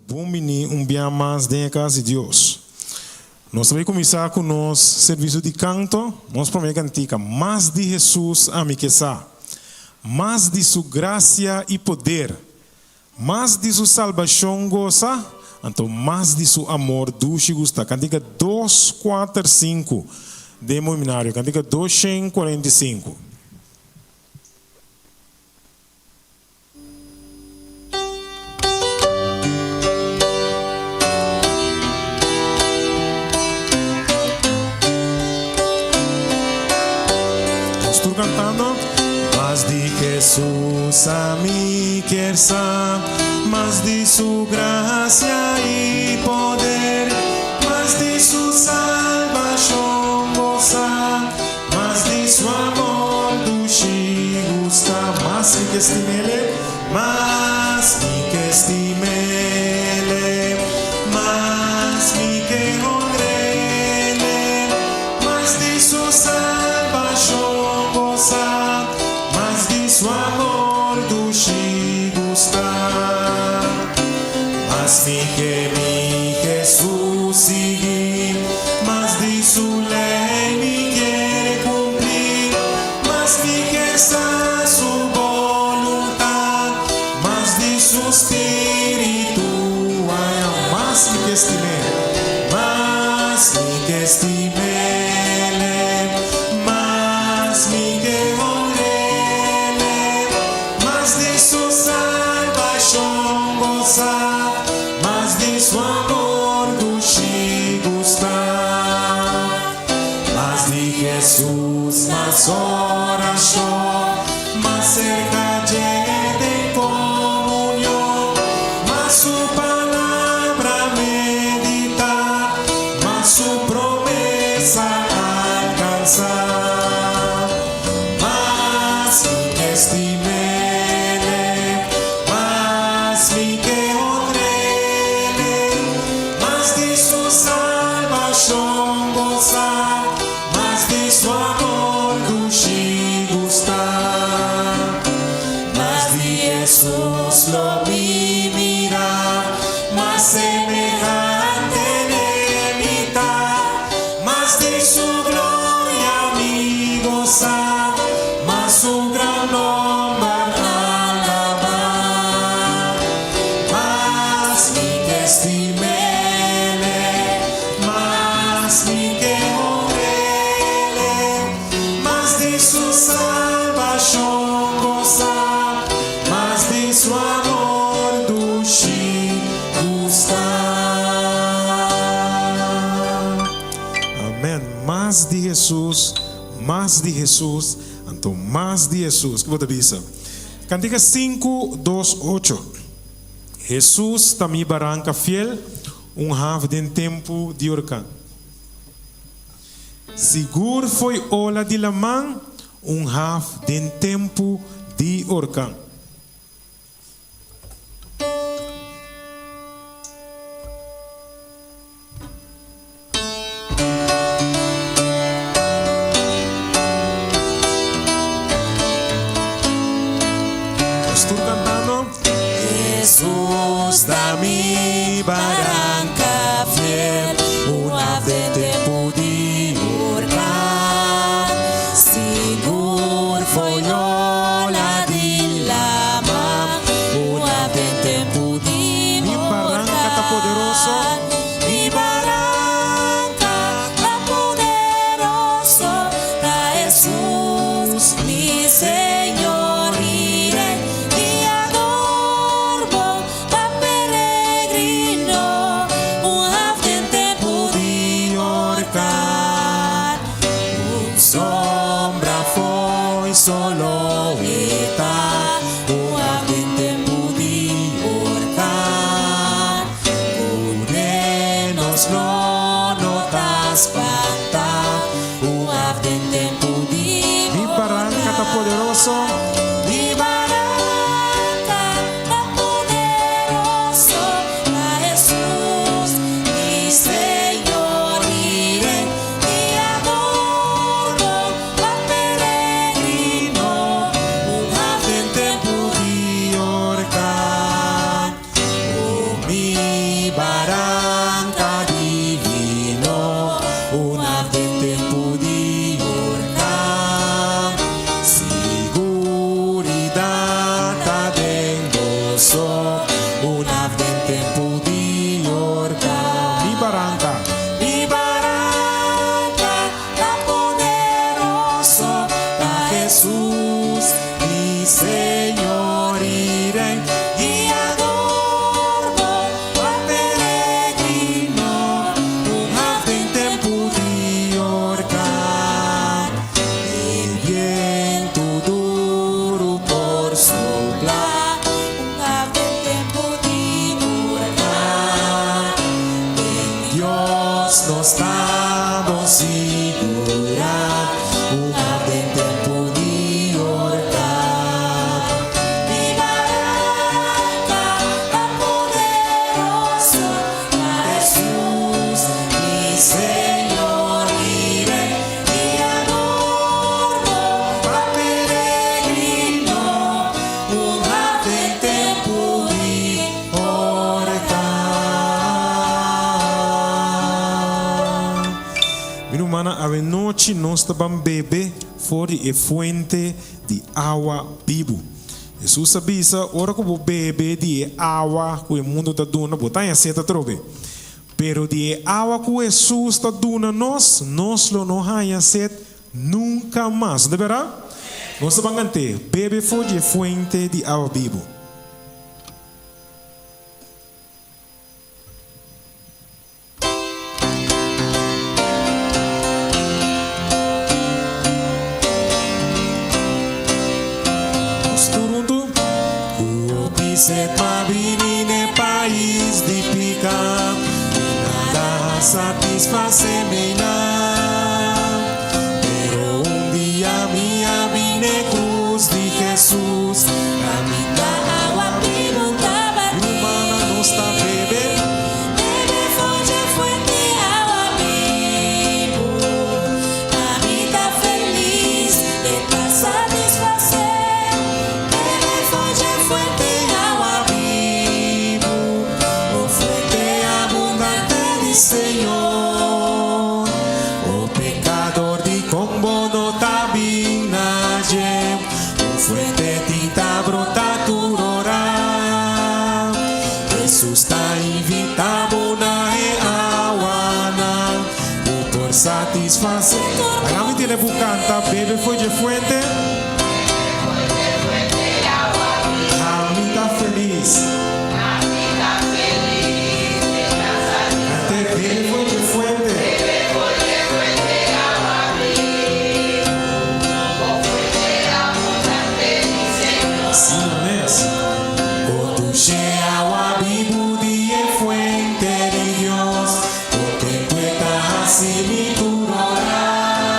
Bom menino, dia mais dentro da casa de Deus. Nós vamos começar com o nosso serviço de canto. Nós prometemos cantar mais de Jesus a mim que sabe. Mais de sua graça e poder. Mais de sua salvação goza. Então, mais de seu amor doce gusta. Cantica 245. Demo seminário. Cantica 245. Cantando, mas de Jesus a mim quer saber, mas de sua graça e poder, mas de sua salvação gozar, mas de seu amor doce gusta, mas me que estime ele, mas me que estime ele, mas me que honre ele, mas de sua salvação mas de seu amor doce gostar, mas me Jesus seguir, mas de sua lei me quer cumprir, mas me quer estar sua vontade, mas de seu espírito, mas me quer estimar, mas me quer estimar. Mas de seu amor doce gostar, mas de Jesus mais oração, mais cerca de comunhão, mas sua palavra meditar, mas sua promessa alcançar, mas que estime Jesus lo vi mirar, más semejante de mitad, más de su gloria mi gozar, más su gran nombre alabar, más mi que estimele, más mi que honrele, más de su salvación gozar, de su amor doce gustar. Amém. Mais de Jesus, então mais de Jesus. Que você diz? Cantiga 5, 2, 8. Jesus também barranca fiel, half de tempo de orcan. Seguro foi ola de la man, half de tempo de orcan. Jesus da mi barranca fiel, half de tempo de orcar. Seguro foi ola de lama, half de tempo de mi barranca tá poderoso, mi barranca tá poderoso, pra Jesus mi Senhor. Solo está, half de tempo de orcar, con Señor iré y adorno a peregrino, un ave en tempo de orcar, el viento duro por soplar, un ave en tempo de orcar, en Dios nos damos segurar, un ave en tempo de orcar. mi barca tan poderosa, a Jesús, mi Señor, iré y adorno a peregrino, un ave en tempo de orcar. Minha irmã, a noite nós estamos beber fora de fonte de água viva. Jesus sabia, ora que vou beber de água que o mundo está dando, botar em seta trobe. Pero de água que Jesus está dando nós não há sed nunca mais, de verdade? Nós estamos ante beber fora de fonte de água viva. Set ma vinine país de pica, nada satisface me pero día minha vine cruz de Jesús, da agua viva estaba mi humana no está bebé, bebe fonte fuente agua vivo, a vida feliz de está satisfacer, bebe fonte fuente agua vivo, o fuente abundante de Señor, o pecador de combo no tabinaje, o fuente tinta brota tu orar, Jesus está invitado na aguana, o por satisfacer. Agora me tiene buscando, bebe foi de fuente, a mim tá feliz. Ante bebe foi de fuente. Assim não é assim. Quando chega agua vivo de fuente de Dios, porque pueda así mi tu orar.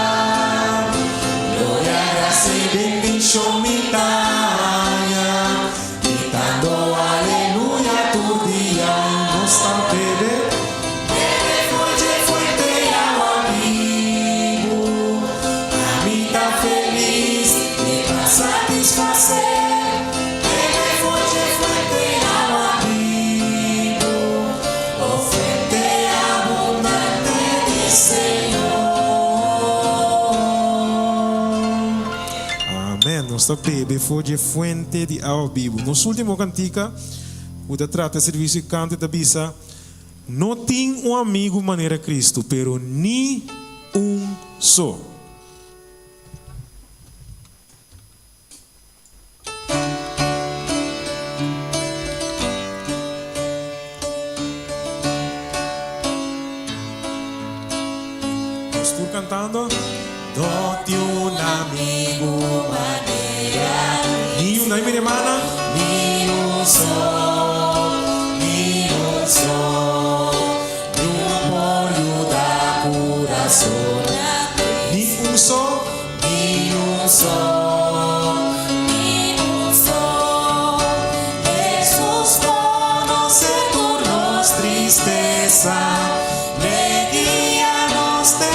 Gloria, gracia y bendición mi talla, gritando aleluya tu día y no está bebé. Bebe fuente de agua vivo, a mí está feliz y para satisfacer. Bebe fuente de agua vivo, o fuente abundante de Señor. Amém. Nós estamos bebendo fonte de água viva. Nosso último cantica, o da trata serviço e canto da bisa, não tem amigo maneira Cristo, pero ni só. Estou cantando. No te un amigo manera, ni una, mi hermana, ni un sol, ni un por ayuda corazón, ni un sol, ni un sol, ni un sol. Jesús conoce turnos tristeza, me guía nos de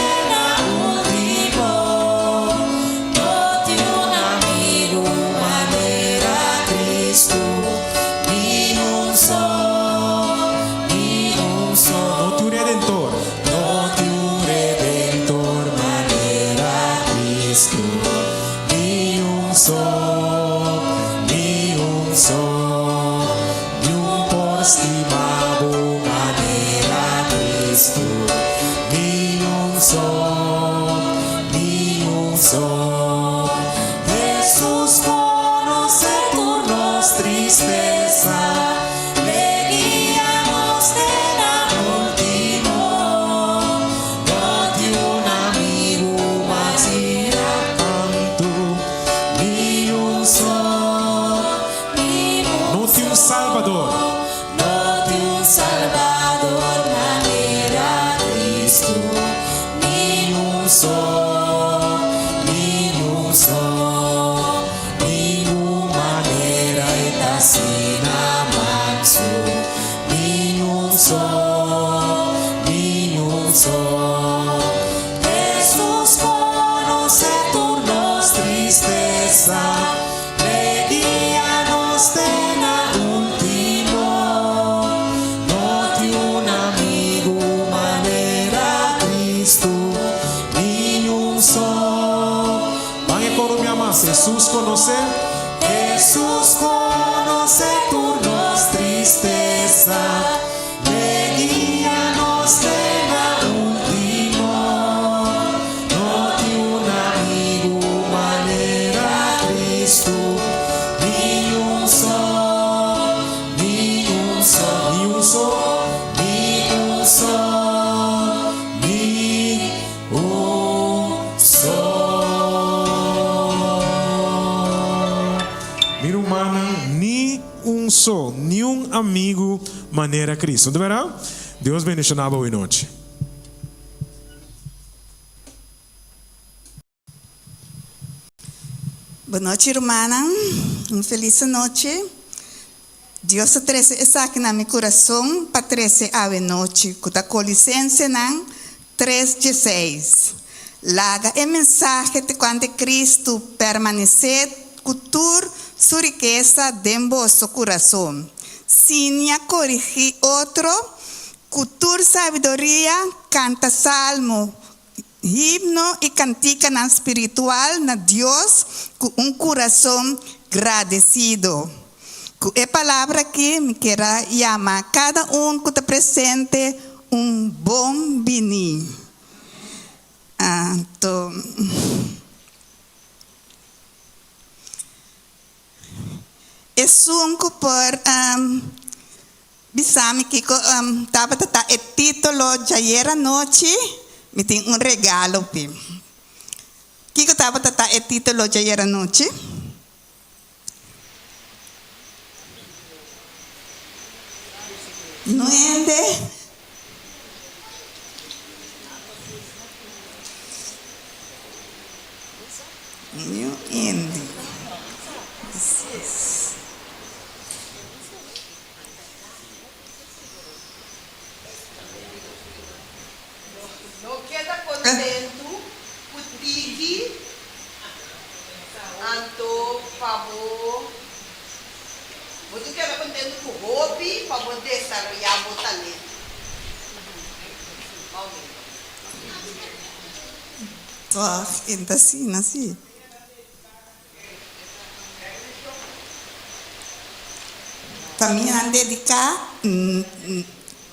Jesús conoce Salvador. No de un Salvador, manera Cristo, ni un sol, ni una manera está sin amanso, ni un sol, Jesús conoce turnos tristeza, le nos tenga último, no de un amigo manera Cristo, ni un sol. Van a coro, mi amada. Jesús conoce. Jesús conoce turnos tristeza, le nos tenga último, no de un amigo manera Cristo, ni un sol, Ni un sol. ni un sol. Mira, humana, ni un sol, ni un amigo maneira Cristo. De verdade? Deus bendicionava hoje noite. Boa noite, irmã. Uma feliz noite. Deus trouxe essa aqui no meu coração para trazer a noite. Com a Colicense 3:16. Laga a mensagem de quando Cristo permanecer cultura sua riqueza dentro do vosso coração. Sinha corrigir outro, cultura sabedoria, canta salmo, himno e cantica na espiritual na Deus com coração agradecido. Com a palavra que me quero chamar cada que está presente bom bini. Então, é sunco por bisami que estava o título de ayer noite. Me tem regalo pi. Kiko estava o título de ayer noite. Não ende. Não ende. Não queda contento, putigi, anto, favor. Você queda contente com o hobby, para poder desarrollar o talento. Então assim, assim. Também dedicar?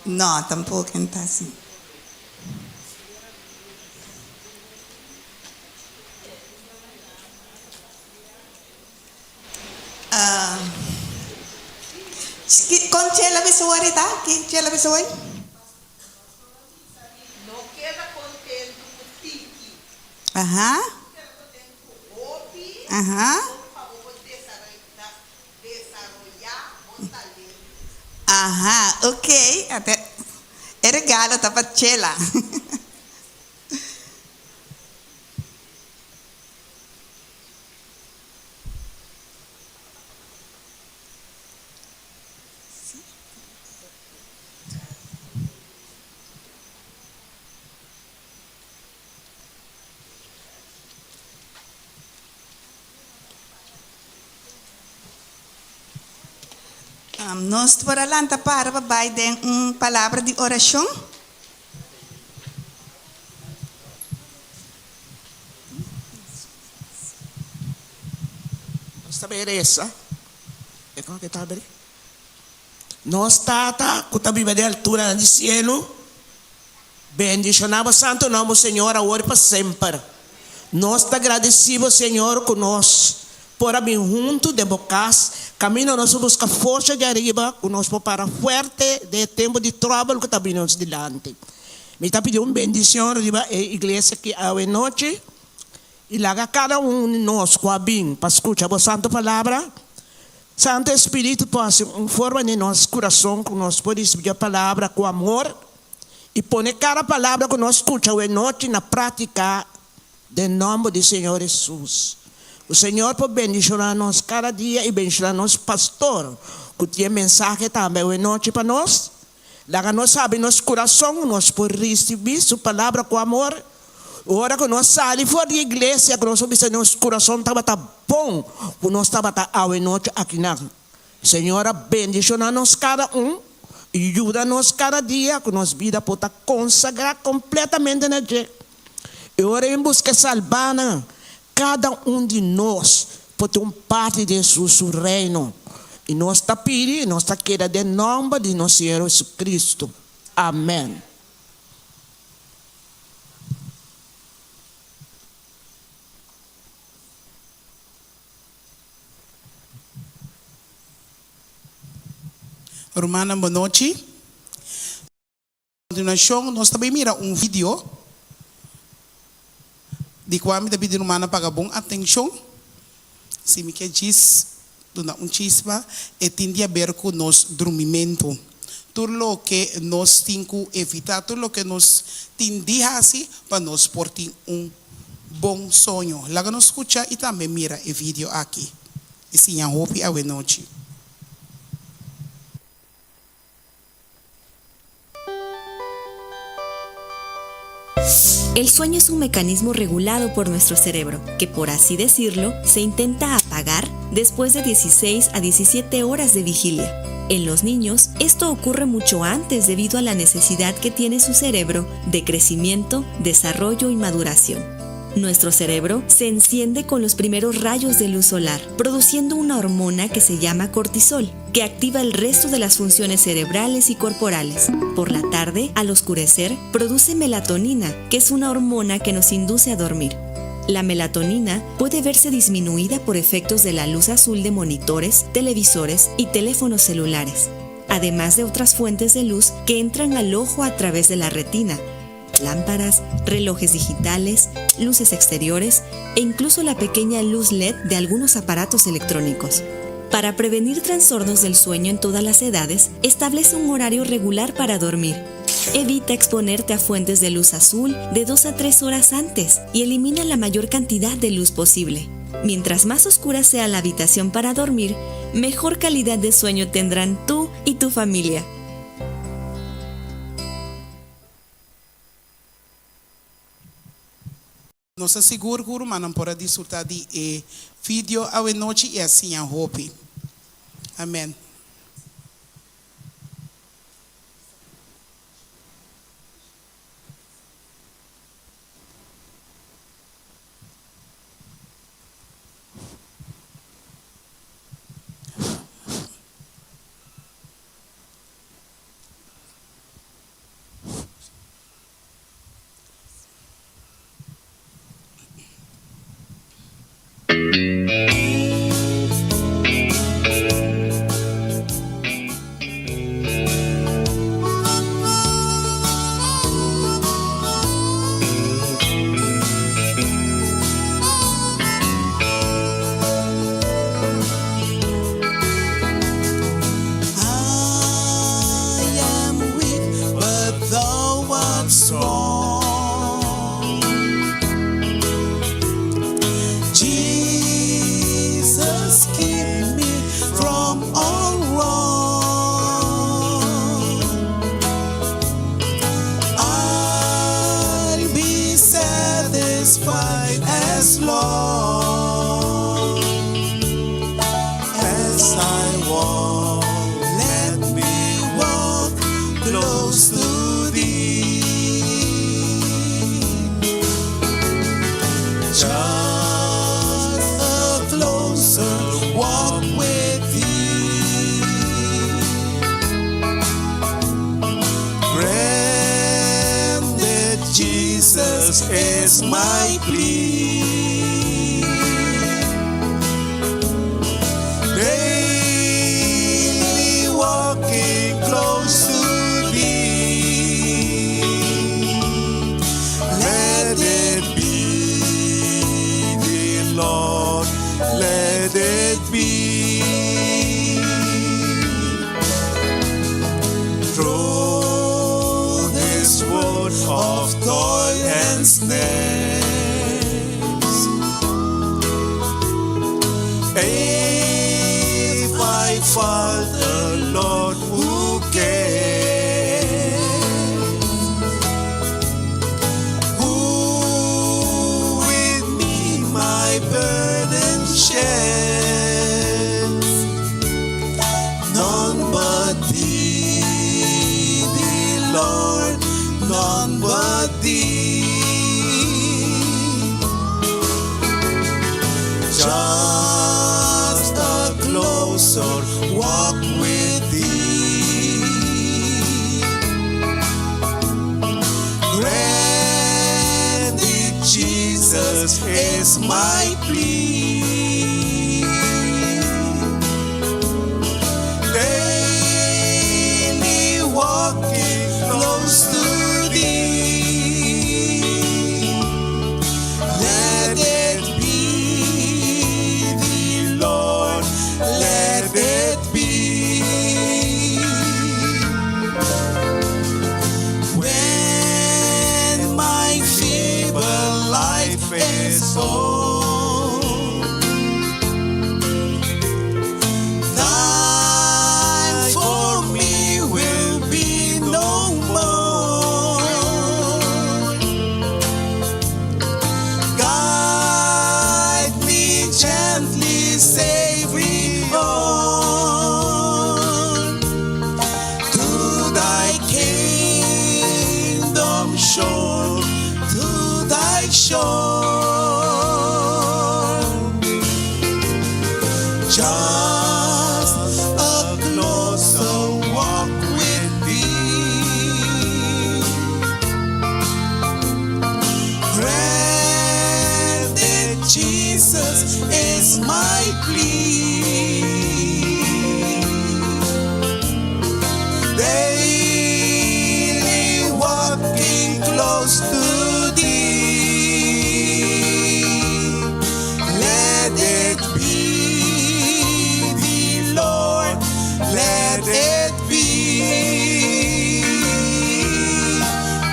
Não, tampouco então assim. Con chela bisuari ta? Ki chela bisuari? Não queda contente com tiki. Aha. Queda contente com hobby, Aha. para poder desarrollar o talento. Aha, ok. Até é regalo tá para chela. Nós para lá para babai den palavra de oração. Nós essa é como que está bem? Nós tata com a Bíblia de altura no cielo. Bendicionamos santo nome Senhor agora para sempre. Nós te agradecemos Senhor conosco por abrir junto de bocas. Caminho nós busca força de arriba, que nós para forte de tempo de trabalho que está vindo delante. Me está pedindo uma bendição arriba a igreja que a noite e lá cada de nós com a bem para escutar a santa palavra. Santo Espírito passa em forma de nosso coração, que nós podemos ouvir a palavra com amor e pôr cada palavra que nós escutamos noite na prática, em nome do Senhor Jesus. O Senhor pode bendicionar nós cada dia e bendicionar nosso pastor, que tem mensagem também hoje noite para nós. Lá nós sabemos nosso coração, nós podemos receber sua palavra com amor. Ora que nós saímos fora da igreja, que nós sabemos que nosso coração estava bom, que nós estava hoje noite aqui na. Senhora, bendicionar nós cada e ajuda-nos cada dia, que nossa vida possa consagrar completamente na gente. E ora em busca de salvar cada de nós, para ter parte de seu reino. E nós está pedindo, nós está querendo em nome de nosso Senhor Jesus Cristo. Amém. Romana, boa noite. A continuação, nós também mira vídeo de qual me pedi Romana para bom atenção. Se me quer diz, dona chispa, e tem a ver com nosso dormimento. Tudo o que nós temos que evitar, tudo o que nós temos que fazer para nós ter bom sonho. Lá nós escuta e também mira o vídeo aqui. E sim, a hope a noite. El sueño es un mecanismo regulado por nuestro cerebro, que por así decirlo, se intenta apagar después de 16 a 17 horas de vigilia. En los niños, esto ocurre mucho antes debido a la necesidad que tiene su cerebro de crecimiento, desarrollo y maduración. Nuestro cerebro se enciende con los primeros rayos de luz solar, produciendo una hormona que se llama cortisol, que activa el resto de las funciones cerebrales y corporales. Por la tarde, al oscurecer, produce melatonina, que es una hormona que nos induce a dormir. La melatonina puede verse disminuida por efectos de la luz azul de monitores, televisores y teléfonos celulares, además de otras fuentes de luz que entran al ojo a través de la retina, lámparas, relojes digitales, luces exteriores e incluso la pequeña luz LED de algunos aparatos electrónicos. Para prevenir trastornos del sueño en todas las edades, establece un horario regular para dormir. Evita exponerte a fuentes de luz azul de 2 a 3 horas antes y elimina la mayor cantidad de luz posible. Mientras más oscura sea la habitación para dormir, mejor calidad de sueño tendrán tú y tu familia. Nós asseguramos que o irmão pode desfrutar de vídeo à noite e assim a hope. Amém. Is my plea. Daily walking close to thee. Let it be, dear Lord, let it be. If I fall, the Lord who cares, who with me my burden shares, none but thee, Lord, none but thee. Just a closer walk with thee. Granted, Jesus is my plea. Daily walking close to thee. Let it be, Lord, let it be. When my feeble life is old, time for me will be no more. Guide me gently, save me on to thy kingdom shore, to thy shore. Just a closer walk with thee. Granted, Jesus is my plea. Daily walking close to thee. Let it be, thee, Lord, let it be.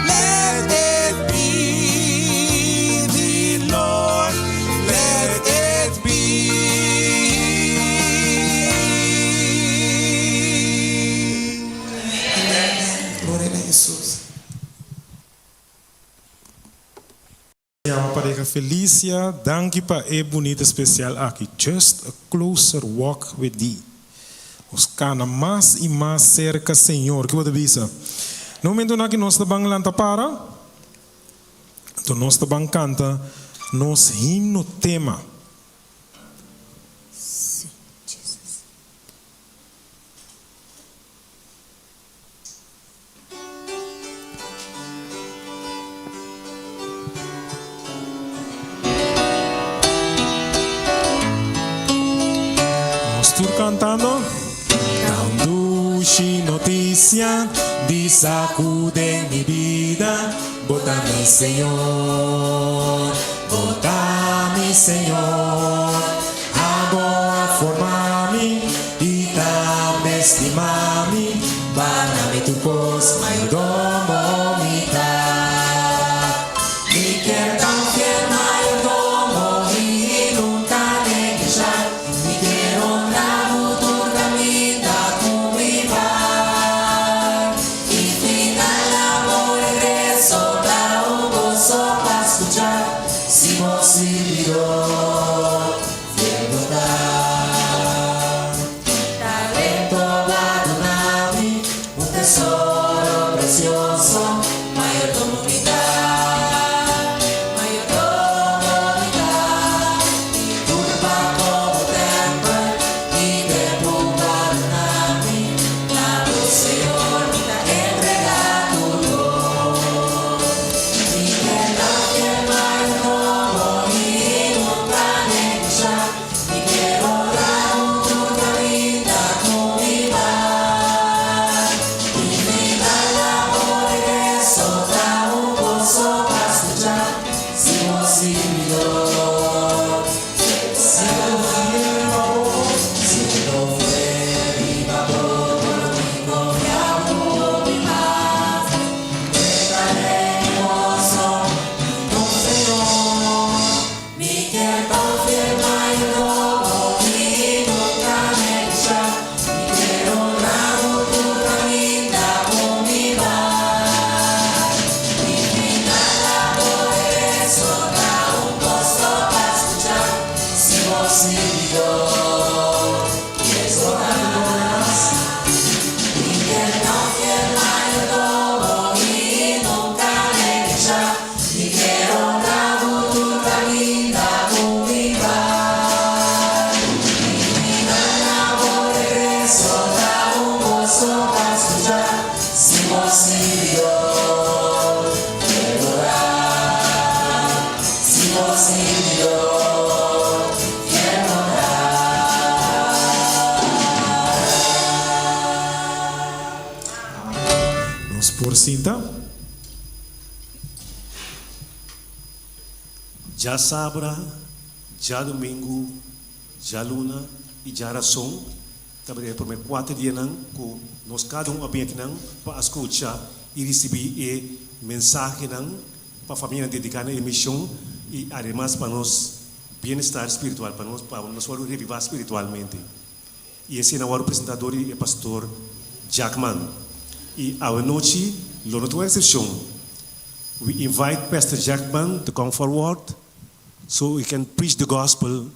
Let it be, thee, Lord, let it be. Gloria a Jesus. Chiamo pareja Felicia, danke pa e bonita especial aqui. Just a closer walk with thee. Os cana mais e mais cerca, Senhor. Que você avisa? No momento na que nós estamos lanta para, então nós estamos canta nos himno tema. Nós estamos cantando. Dulce noticia, desacude mi vida, bota-me, Senhor, bota-me, Senhor, agora formar-me e também estimar-me, para-me tu pos, mayordomo, me dá. Me quer tão fiel, mayordomo, e nunca neguejar, me quer honrar o teu caminho da comunidade. E final amor regreso, dá um gozo para escuchar, si vos servidor, fiel verdad. Talento guardado, un tesoro precioso. por cinta. Já sabra, já domingo, já luna e já razão. Também por meio 4 dias não, que nós cada abrir aqui não para escutar e receber mensagem não para a família dedicada à Mishon e además para nós bem-estar espiritual, para nós revivar espiritualmente. E esse é o apresentador e pastor Jackman. E à noite, na nossa sessão, we invite Pastor Jackman to come forward so we can preach the gospel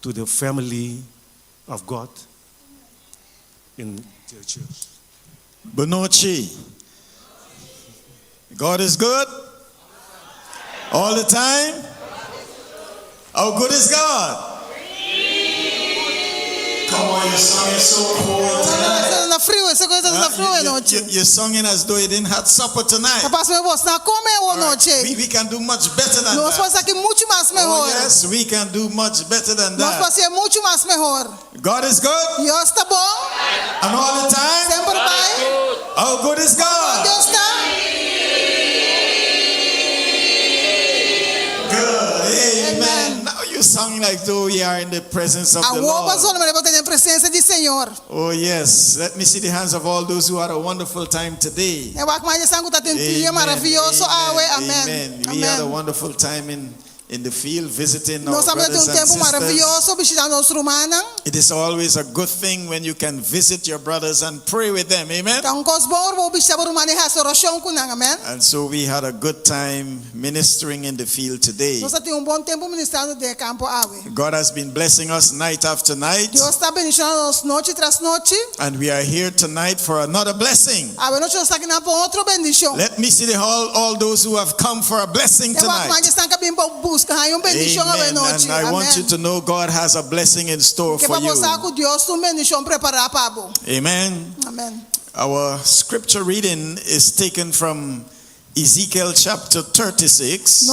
to the family of God in the church. Boa noite. God is good all the time. How good is God? Come on, your song is so cool tonight. You're singing as though you didn't have supper tonight. Right. We can do much better than that. Oh, yes, we can do much better than that. God is good. And all the time. How good is God? Good. Amen. Now you sing like though we are in the presence of the Lord. Oh yes. Let me see the hands of all those who had a wonderful time today. Amen. Amen. We had a wonderful time in the field visiting our brothers and sisters. It is always a good thing when you can visit your brothers and pray with them. Amen. And so we had a good time ministering in the field today. God has been blessing us night after night. And we are here tonight for another blessing. Let me see all those who have come for a blessing tonight. Amen. And I want you to know God has a blessing in store for you. Amen. Amen. Our scripture reading is taken from Ezekiel chapter 36,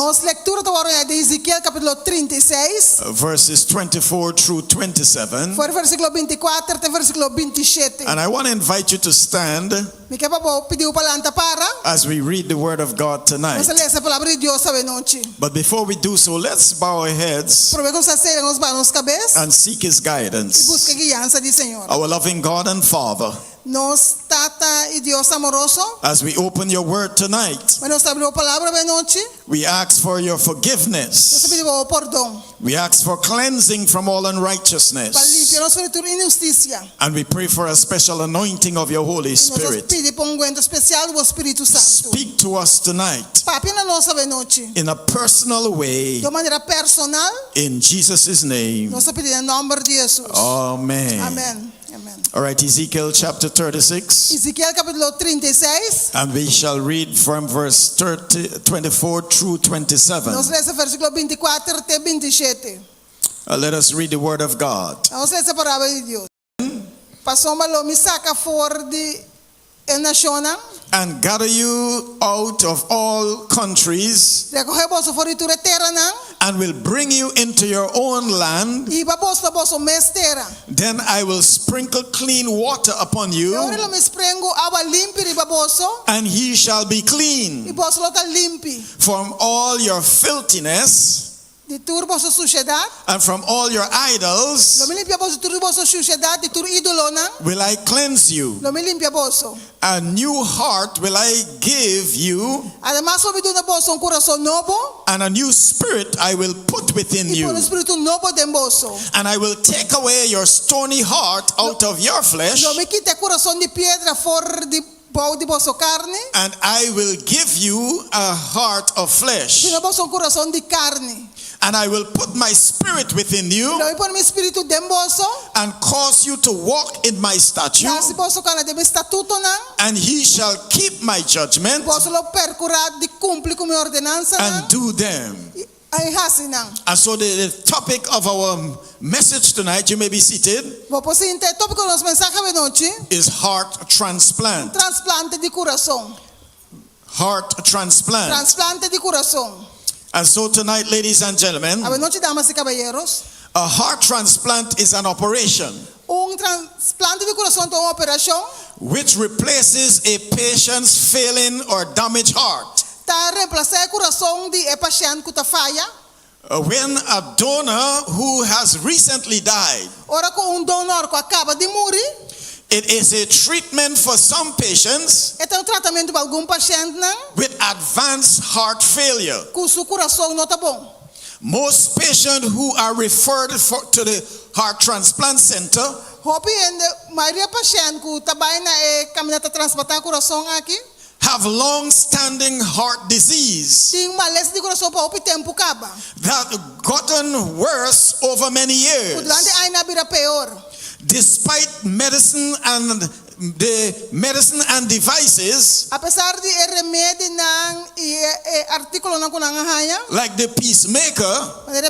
verses 24 through 27. And I want to invite you to stand as we read the word of God tonight. But before we do so, let's bow our heads and seek His guidance. Our loving God and Father, as we open your word tonight, we ask for your forgiveness. We ask for cleansing from all unrighteousness. And we pray for a special anointing of your Holy Spirit. Speak to us tonight in a personal way. In Jesus' name. Amen. Amen. All right, Ezekiel chapter 36. And we shall read from verse 24 through 27. Let us read the word of God. And gather you out of all countries, and will bring you into your own land. Then I will sprinkle clean water upon you, and ye shall be clean from all your filthiness, and from all your idols will I cleanse you. A new heart will I give you, and a new spirit I will put within you. And I will take away your stony heart out of your flesh, and I will give you a heart of flesh. And I will put my spirit within you, and cause you to walk in my statutes, and ye shall keep my judgment and do them. And so the topic of our message tonight, you may be seated, is heart transplant. Heart transplant. And so tonight, ladies and gentlemen, a heart transplant is an operation. trasplante de coração é uma operação which replaces a patient's failing or damaged heart. tá reemplaçar o coração de paciente que tá falha. When a donor who has recently died, Ora com donor que acaba de morrer, it is a treatment for some patients é um tratamento para algum paciente não, with advanced heart failure. que o seu coração não tá bom. Most patients who are referred to the heart transplant center Hopi a maioria paciente que trabalha na caminhada transplantar coração aqui, have long-standing heart disease tem uma lesão de coração para o tempo acaba. that gotten worse over many years. Durante a ainda vira pior. Despite medicine and devices Apesar de remédio não e artículo não com a like the pacemaker,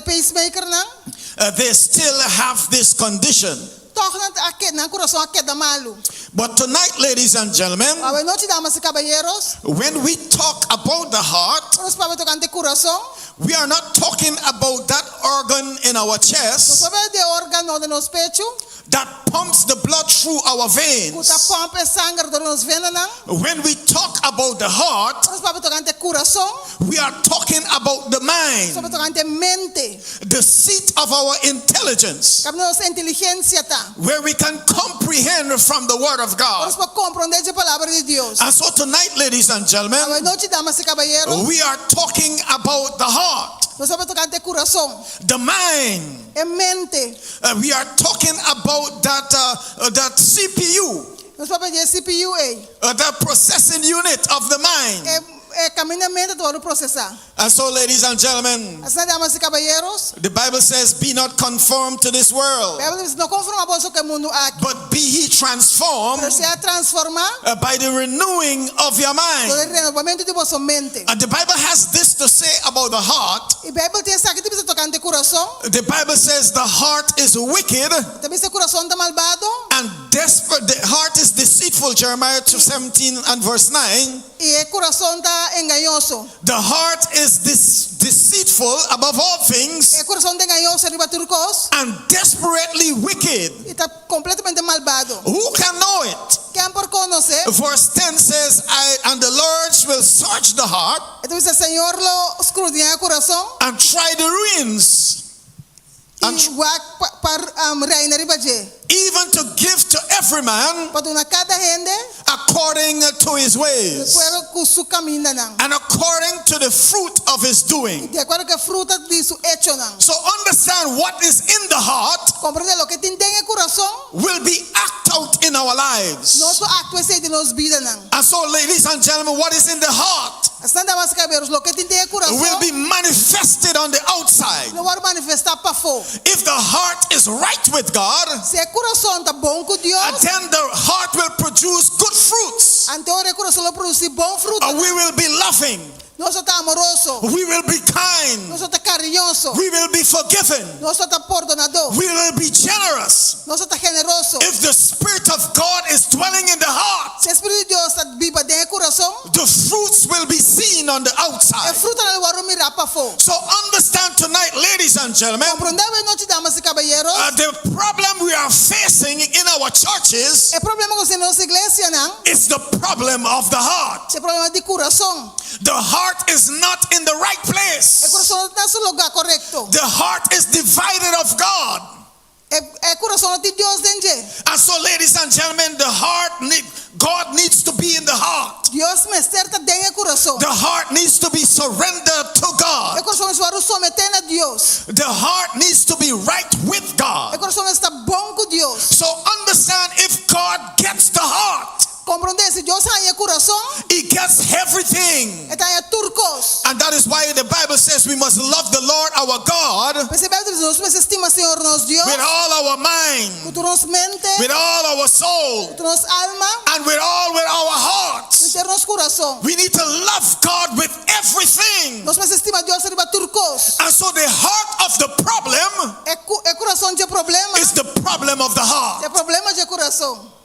pacemaker não, they still have this condition. torna a queda coração a queda malo. But tonight, ladies and gentlemen, A noite damas e caballeros, when we talk about the heart, nós vamos tocar de coração. we are not talking about that organ in our chest Sobre de órgano de nos pecho, that pumps the blood through our que veins. tá pompa sangue de nos venas não. When we talk about the heart, Nós vamos tocar de coração, we are talking about the mind, sobre tocar de mente, the seat of our intelligence, que nossa inteligência tá. where we can comprehend from the Word of Nós God. vamos compreender a palavra de Deus. And so tonight, ladies and A gentlemen, noite damas e caballeros, we are talking about the heart, nós vamos tocar de coração, the mind. mente. We are talking about that CPU, Nós vamos de CPU the processing unit of the mind. caminhamento do processar. And so, ladies and gentlemen, Assim, damas e caballeros, the Bible says, "Be not conformed to this world, a Bíblia diz, não conformamos com o mundo aqui, but be ye transformed mas se a transformar by the renewing of your pelo mind." renovamento de vossa mente. And the Bible has this to say about the heart. E a Bíblia tem essa aqui, tem tocando de coração, The Bible says the heart is wicked também esse coração está malvado, and desperate. The heart is deceitful. Jeremiah 17 and verse 9. e o coração está engañoso. The heart is deceitful above all things O coração está engañoso, arriba turcos, and desperately wicked. e está completamente malvado. Who can know it? Quem por conhecer? Verse 10 says, "And the Lord will search the heart Então diz, o Senhor lo escudriña o coração, and try the reins, e vai para reinar arriba de, even to give to every man para donar cada gente, according to his ways, de acordo com su caminho não. and according to the fruit of his doing." De acordo com a fruta de su hecho não. So understand what is in the heart Compreender lo que tem en el corazón, will be acted out in our lives. nosso acto é de nos vida não. And so, ladies and gentlemen, what is in the heart Assim damas cabelos, lo que tem en el corazón, will be manifested on the outside. não vai manifestar para fora. If the heart is right with God, Se o coração está bom com Deus, then the heart will produce good fruits. então o coração vai produzir bom fruto. We will be loving. Nós está amoroso, We will be kind. nós está carinhoso, We will be forgiven. nós está perdonador, We will be generous. nós está generoso. If the Spirit of God is dwelling in the heart, Se o Espírito de Deus está vivo dentro do coração, the fruits will be seen on the a outside. fruta não vai mirar para fora. So understand tonight, ladies and gentlemen, Compreender noite damas e caballeros, the problem we are facing in our churches o problema com a nossa igreja não, is the problem of the heart. é problema de coração. The heart is not in the right O place. coração não está no lugar correto. The heart is divided of God. O coração de Deus dentro. And so, ladies and gentlemen, God needs to be in the heart. Deus me certa dentro do coração. The heart needs to be surrendered to O God. coração vai someter a Deus. The heart needs to be right with O God. coração está bom com Deus. So understand, if God gets the heart, Compreender se Deus tem o coração, He gets everything. ele tem turcos. And that is why the Bible says we must love the Lord our God Percebeu que nós estima Senhor nosso Deus, with all our mind, com nossa mente, with all our soul, com nossa alma, and with our hearts. com nosso coração. We need to love God with everything. Nós estima Deus arriba turcos. And so the heart of the problem O coração de problema, is the problem of the heart. é problema de coração.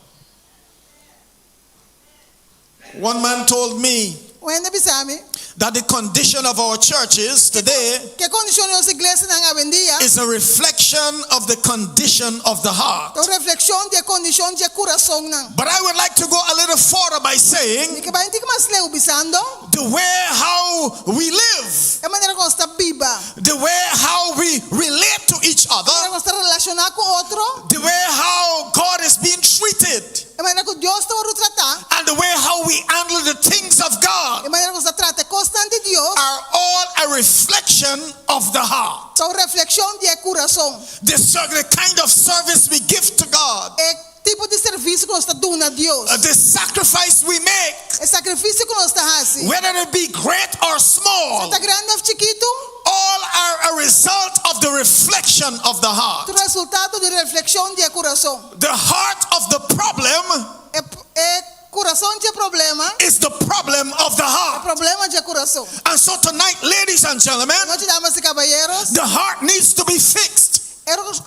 One man told me O ainda bisame, that the condition of our churches today Que condição nossa igreja não avendia? is a reflection of the condition of the heart. Então reflexão de condição de coração não. But I would like to go a little further by saying E que vai ter que mais leu bisando? the way how we live, É maneira como está viva. the way how we relate to each É maneira other, como está relacionar com outro. the way how God is being treated, É maneira que Deus está a tratar. and the way how we handle the things of É God maneira como está trata constante de Deus. are all a reflection of the heart. Então reflexão de coração. The kind of service we give to God, É tipo de serviço que nós está dando a Deus. the sacrifice we make, É sacrifício que nós está fazendo. whether it be great or small, Está grande ou chiquito? all are a result of the reflection of the heart. O resultado de reflexão de coração. The heart of the problem É coração de problema. is the problem of the É heart. problema de coração. And so tonight, ladies and gentlemen, Noite, damas e caballeros. the heart needs to be fixed.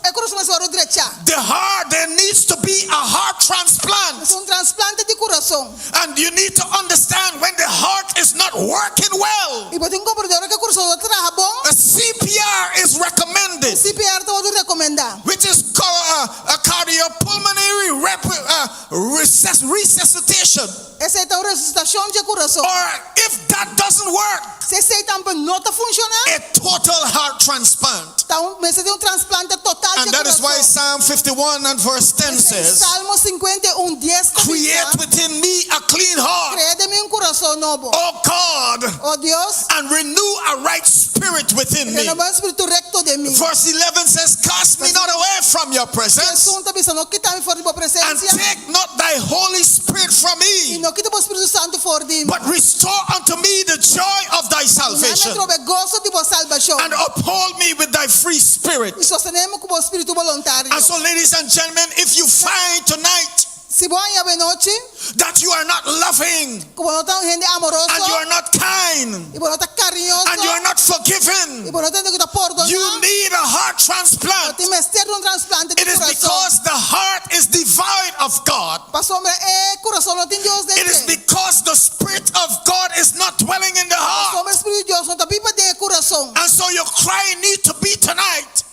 É coração mais para direita. The heart, there needs to be a heart transplant. É transplante de coração. And you need to understand when the heart is not working well, E pode compreender que o coração não trabalha bom. a CPR is recommended, CPR te pode recomendar. which is a cardiopulmonary resuscitation. Essa é a ressuscitação de coração. Or if that doesn't work, Se esse também não está funcionando, a total heart transplant. então você tem transplante total de And that is why coração. Psalm 51 and verse 10 says, Salmo 51:10 create within me a clean heart, Cria de mim coração novo. O God, Oh Deus, and renew a right spirit within me. renova o espírito recto de mim. Verse 11 says, cast me not away from your presence, Jesus está pensando, não quita-me fora de tua and presença. take not thy Holy Spirit from E me, não quita o Espírito Santo fora de mim. but restore unto me the joy of thy Não salvation, me trobe gozo de tua salvação. and uphold me with thy free spirit. E sostenemos com o espírito voluntário. And so, ladies and gentlemen, if you find tonight Se vai a noite, that you are not loving, como não está gente amoroso, and you are not kind, e não está carinhoso, and you are not e forgiven, não está que perdonar, you need a heart transplant. tem que ter transplante de It is coração. because the heart is devoid of God. Pastor, hombre, coração não tem Deus It is dentro. because the Spirit of God is not dwelling in the Pastor, heart. hombre, Espírito de Deus não está vivo de coração. And so your cry need to be tonight,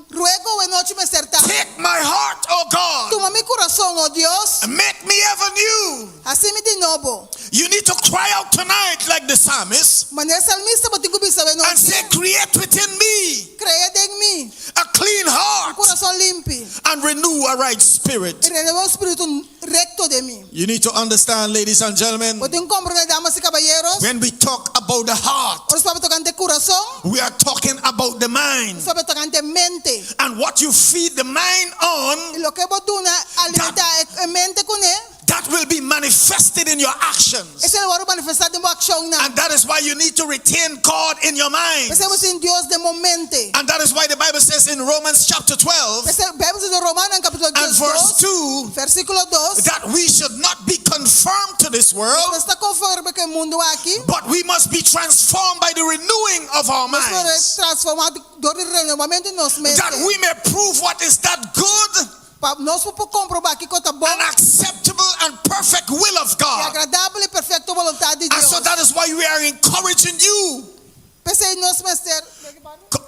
Ruego en noche me acertar. take my heart, O God, Toma mi corazón, oh Dios. and make me ever new. Así me de nuevo. You need to cry out tonight like the psalmist Maneira salmista, mas tenho que saber and noche. say, create within me Creia em mim. a clean heart Coração limpo. and renew a right spirit. E renova o espírito recto de mim. You need to understand, ladies and gentlemen, Eu tenho que compreender, damas e caballeros. when we talk about the heart, Nós estamos tocando coração. we are talking about the mind. Estamos tocando mente. And what you feed the mind on, E lo que botuna alimentar a mente com ele. that will be manifested in your actions. Esse é o manifestar de uma ação. And that is why you need to retain God in your mind. Pensamos em Deus de momento. And that is why the Bible says in Romans chapter 12 Pensamos em Romanos capítulo and verse 2, 2 versículo 2. that we should not be conformed to this world, Não está conforme com o mundo aqui. but we must be transformed by the renewing of our Mas minds, transformado do renovamento de nós mesmos. that we may prove what is that good Nós podemos comprovar que coisa bom and acceptable and perfect will of e God. agradável e perfeita vontade de And Deus. so that is why we are encouraging you. Pensei em nós mesmos.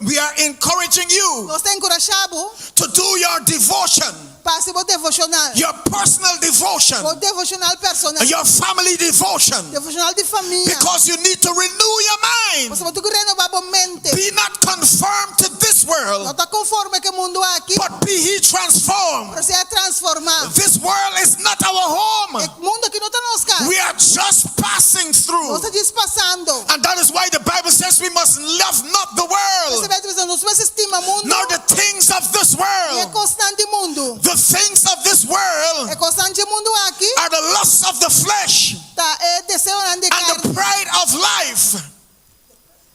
We are encouraging you Nós temos encorajado to do your devotion, para ser devocional. your personal devotion, O devocional personal. your family devotion, Devocional de família. because you need to renew your mind. Você tem que renovar a mente. Be not conformed to this Não world, está conforme com o mundo aqui. but be ye transformed. Para ser transformado. This world is not our home. O mundo aqui não está nos casa. We are just passing through. Nós estamos passando. And that is why the Bible says we must love not the Você world, vai dizer, nós vamos estimar o mundo. nor the things of this E é world. constante mundo. The things of this world É constante mundo aqui. are the lusts of the flesh Tá, é desejo de and the carne. pride of life.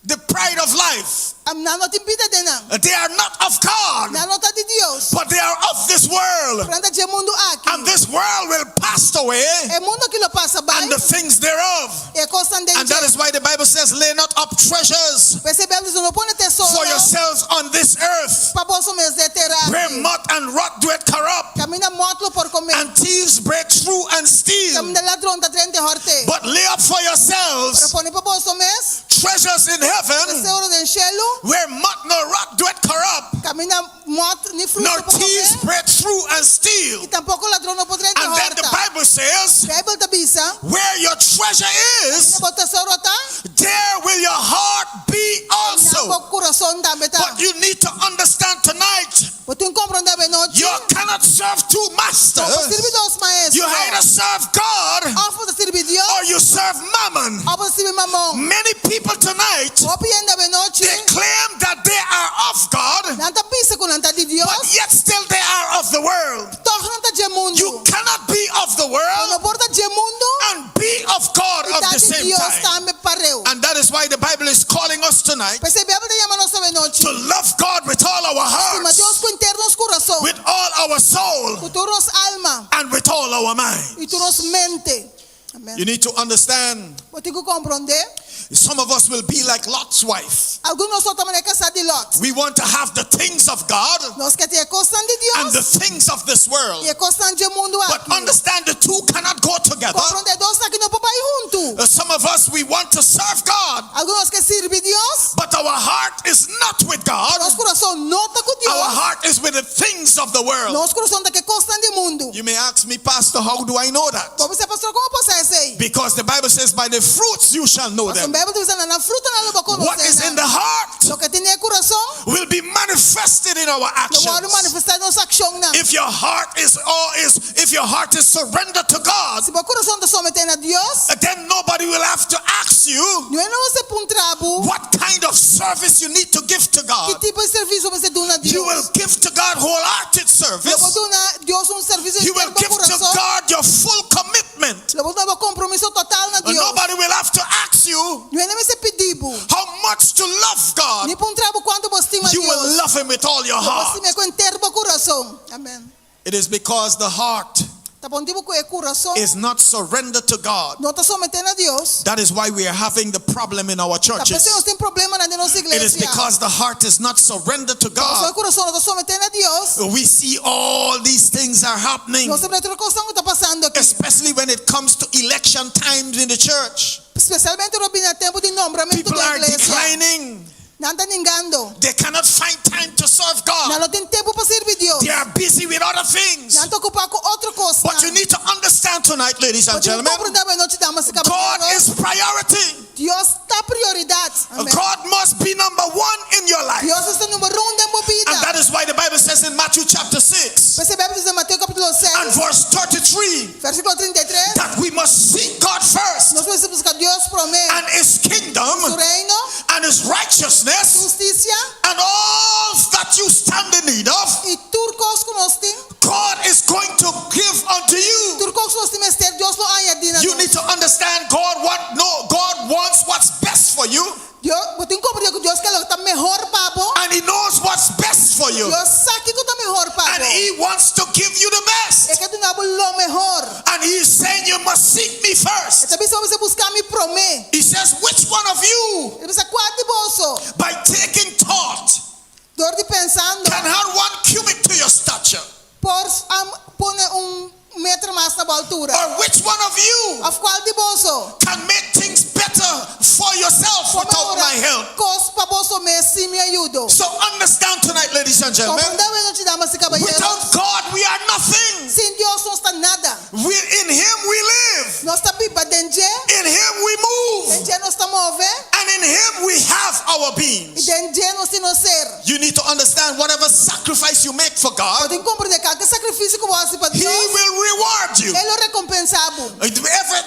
The pride of life. Não te impide de não. They are not of God, Não está de Deus. but they are of this world. Prenda de mundo aqui. And this world will pass away, É mundo que lo passa bem. and the things thereof. É constante. And that is why the Bible says, lay not up treasures Percebemos, não põe tesouro. for yourselves on this earth, Para posso me terá. where moth and rot do it corrupt, Camina morto por comer. and thieves break through and steal. Kami na ladrón ta trente horte. But lay up for Pero yourselves pone pa poso mes. treasures in heaven, Tesouro del cielo. where moth nor rot doeth corrupt, Kami na mot ni fruto nor pa thieves kami. break through and steal. Y tampoco ladrón no po trente And then the horta. Bible says, Bible ta bisa. where your treasure Na is, po tesoro ta. there will your heart be Na also. po corazón tambe ta. But you need to understand tonight, Botin comprende be noche. you cannot serve two Sirvi masters. dos maestros. You either serve God Opo ta sirvi Dios. or you serve mammon. Opo ta sirvi mamon. Many people tonight, Opo yenda be noche. they claim that they are of God, Nanta pisa ko nanta di Dios. but yet still they are of the world. Toch nanta je mundo. You cannot be of the No world porta je mundo. and be of God at the Itati same Dios time. tambe pareu. And that is why the Bible is calling us tonight Pues el Bible te llama nos be noche. to love God with all our Estima Dios hearts, con internos corazón. with all our soul, Con tu nos alma. and with all our mind. Y tu nos mente. Amen. You need to understand, Botico comprende. some of us will be like Lot's wife. Algunos otros manejan casa de Lot. We want to have the things of God Nos que te costan de and the Dios. things of this world. Y costan de mundo But aquí. understand the two cannot go together. Comprende dos aquí no pueden ir juntos. Some of us, we want to serve God, Algunos que sirven Dios. but our heart is not with God. Nos corazón no está con Our Dios. heart is with the things of the world. Nos corazón que costan de mundo. You may ask me, Pastor, how do I know that? Vamos a pastor, ¿cómo pasa ese? Because the Bible says, by the fruits you shall know Pues them. en Bible dice, la fruta no lo va a conocer. What is in the heart Lo que tiene el corazón, will be manifested in our lo va a actions. manifestar en nuestra acción. If your heart is surrendered to God, Si el corazón te someten a Dios, then nobody will have to ask you no es un trabajo. what kind of service you need to give to ¿Qué God. tipo de servicio vas a dar a Dios? You will give to God wholehearted Le service. vas a dar a Dios un servicio de You will tiempo give to corazón. God your full commitment. Le vas a dar un compromiso total a And Dios. nobody will have to ask you No es ese pedido. how much to love God. Ni por un trabajo cuánto vos estima You Dios. will love Him with all your Vos heart. estima con entero corazón. Amén. It is because the heart Te ponemos con el corazón. is not surrendered to God. No te someten a Dios. That is why we are having the problem in our Por eso churches. nos tiene problema en nuestra It is iglesia. because the heart is not surrendered to Por eso el God. corazón no te someten a Dios. We see all these things are happening, No siempre otra cosa que está pasando aquí. especially when it comes to election times in the church. Especialmente no viene el tiempo de nombramiento People de la are iglesia. declining. No andan ningando. They cannot find time to serve God. No tienen tiempo para servir Dios. They are busy with other things. No andan ocupados con otra cosa. But you need to understand tonight, ladies and gentlemen, God is priority. Dios está prioridad. Amén. God must be number one in your life. Dios es el número uno de mi vida. And that is why the Bible says in Matthew chapter 6 Pues el Biblia dice en Mateo capítulo 6, and verse 33 versículo 33, that we must seek God first nos puede buscar Dios primero, and His kingdom su reino, and His righteousness, justicia, and all that you stand in need of, y turcos conocen, God is going to give unto you. turcos conocen este Dios lo añadirá. You need to understand God wants what's best for you, Dios, pues tengo que comprender que Dios que lo está mejor para vos. and He knows what's best for you, Dios sabe que está mejor para and vos. He wants to give you the Es best. que tú no haces lo mejor. And He's saying you must seek me first. Esta vez vamos a buscar mi promesa. He says, which one of you, Ele dice, ¿cuál de vos? by taking thought, Dordi pensando, can add 1 cubit to your stature? pone metro más na altura. Or which one of you Of cuál de vos? can make things better for yourself without my help? Cos pa vos me si me ayudo. So understand tonight, ladies and gentlemen, Comprendemos noche damas y caballeros. without God we are nothing. Sin Dios no está nada. In Him we live. No está viva dentro. In Him we move. Dentro no está move. And in Him we have our Y beings. dentro no está no ser. You need to understand whatever sacrifice you make for God, Podem compreender que aquele sacrifício que você faz para He Deus, will reward you. Ele o recompensava.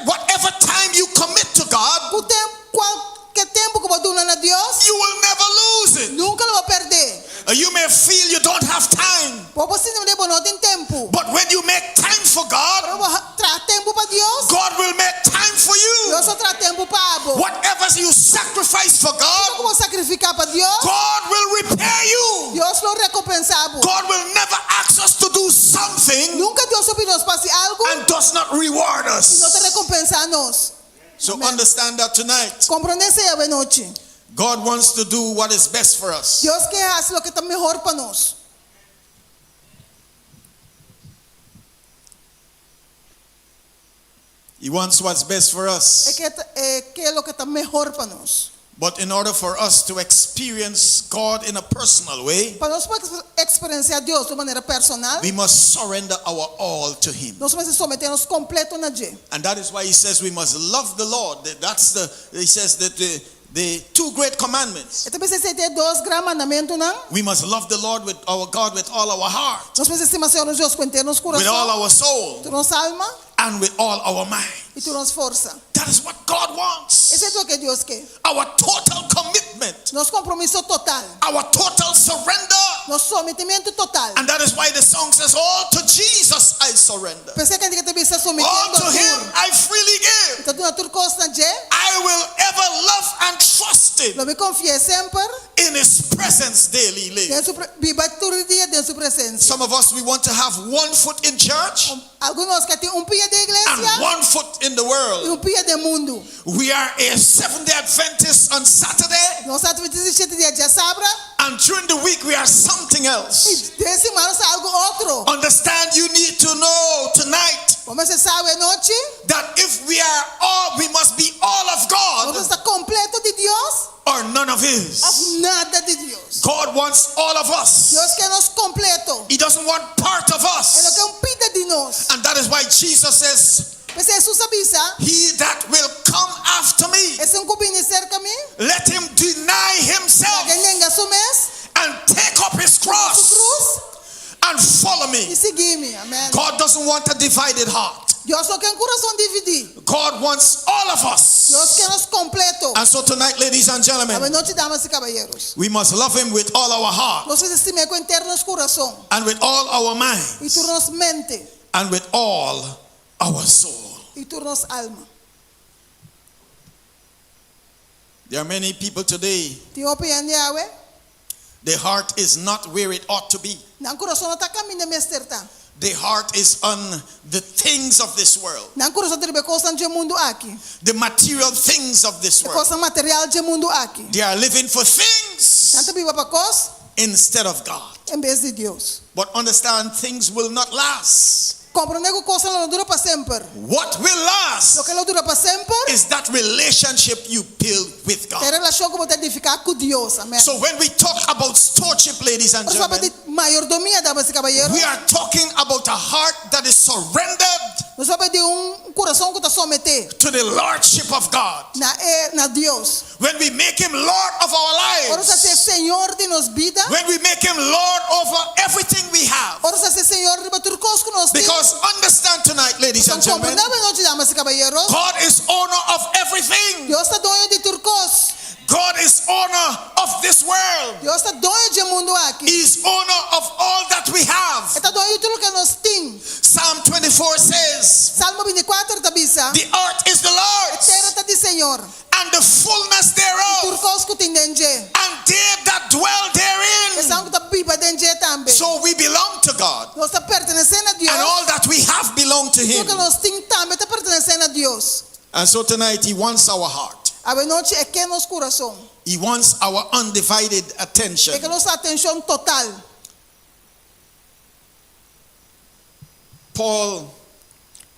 Whatever time you commit to God, O tempo, qualquer tempo que você dá a Deus, you will never lose it. nunca lo vai perder. You may feel you don't have time, Você não tem tempo. but when you make time for God, Traz tempo para Deus, God will make time for you. Deus só traz tempo para você. Whatever you sacrifice for God, Como sacrificar para Deus, God will repay you. Deus lo recompensava. God will never ask us to do something Nunca Deus pediu nos fazer algo and does not reward e não us. te recompensa a nós. So understand that tonight, Compreende-se a noite. God wants to do what is best for us. Deus quer fazer o que está melhor para nós. He wants what's best for us. que é lo que está mejor para nós. But in order for us to experience God in a personal way, Para nós poder experienciar Deus de maneira personal, we must surrender our all to Him. nós precisamos someter-nos completo na Ele. And that is why He says we must love the Lord. He says that the two great commandments. Então precisa ter dois grandes mandamentos, não? We must love the Lord with our God with all our heart, Nós precisamos amar Deus com inteiro nosso with all coração, our soul, com nossa alma and with all our mind. e com nossa força. That is what God wants. Isso é o que Deus quer. Our total commitment, Nosso compromisso total, our total surrender. nosso sometimento total. And that is why the song says, all to Jesus I surrender. Pensei que a gente também está All sometendo to Him I freely give. Então, na tua costa na Ele, I will ever love and trust Him. não me confie sempre. In His presence daily live. Viva todo dia dentro da sua presença. Some of us, we want to have one foot in church Alguns que têm pé da and igreja one foot in the e world. pé do mundo. We are a Seventh-day Adventist on Saturday, Nós adventistas 7 dias de sábado and during the week we are something else. e de semana é algo outro. Understand, you need to know tonight Como você sabe a noite, that if we are all, we must be all of nós God está completo de Deus, or none of His. nada de Deus. God wants all of us. Deus quer nós completo. He doesn't want part of Ele quer us. pida de nós. And that is why Jesus says, Mas Jesus avisa, he that will come after me, esse combine cerca mim, let him deny himself alguém sumes, and take up his cross cruz and follow e me. seguir-me. Amém. God doesn't want a divided heart. Deus não quer coração dividido. God wants all of Deus quer us. nós completo. And so tonight, ladies and A gentlemen, noite, damas e caballeros, we must love him with all our heart nós precisamos com inteiro nosso coração and with all our e minds tu nossa mente and with all our soul. e tu nossa alma. There are many people today, Tem opinião de Yahweh? the heart is not where it ought to be. Não coração não está caminhando mesterta. The heart is on the things of this world, Não coração tem coisa de mundo aqui. the material things of this world. Coisa material de mundo aqui. They are living for things Tanto viva para coisa instead of God. em vez de Deus. But understand, things will not last. Compreende que coisa não dura para sempre. What will last O que não dura para sempre is that relationship you build with é a God. relação que você edificar com Deus. Amém. So when we talk about stewardship, ladies and Por isso, de gentlemen, maiordomia, damas e caballeros, we are talking about a heart that is surrendered nós vamos de coração que está someter to the lordship of God. na Deus. When we make him Lord of our Ora ser lives, Senhor de nos vida. when we make him Lord over everything we have. Ora ser Senhor de tudo que nós temos. Because understand tonight, ladies and Então, gentlemen, compreendamos noite, damas e caballeros. God is owner of everything. Deus está dono de tudo. God is owner of this world. Deus está dono de mundo aqui. He is owner of all that we have. Está dono de tudo que nós temos. Psalm 24 says, Salmo 24 está bisa. the earth is the Lord's Terra está de Senhor. and the fullness Tudo thereof, que tem dentro. and they that dwell Esse therein. algo está viva dentro também. So we belong to God, Nós está pertencendo a Deus. and all that we have belong to Tudo him. que nós temos também está pertencendo a Deus. And so tonight he wants our heart. A noite é que nosso coração. He wants our undivided attention. É que nossa atenção total. Paul,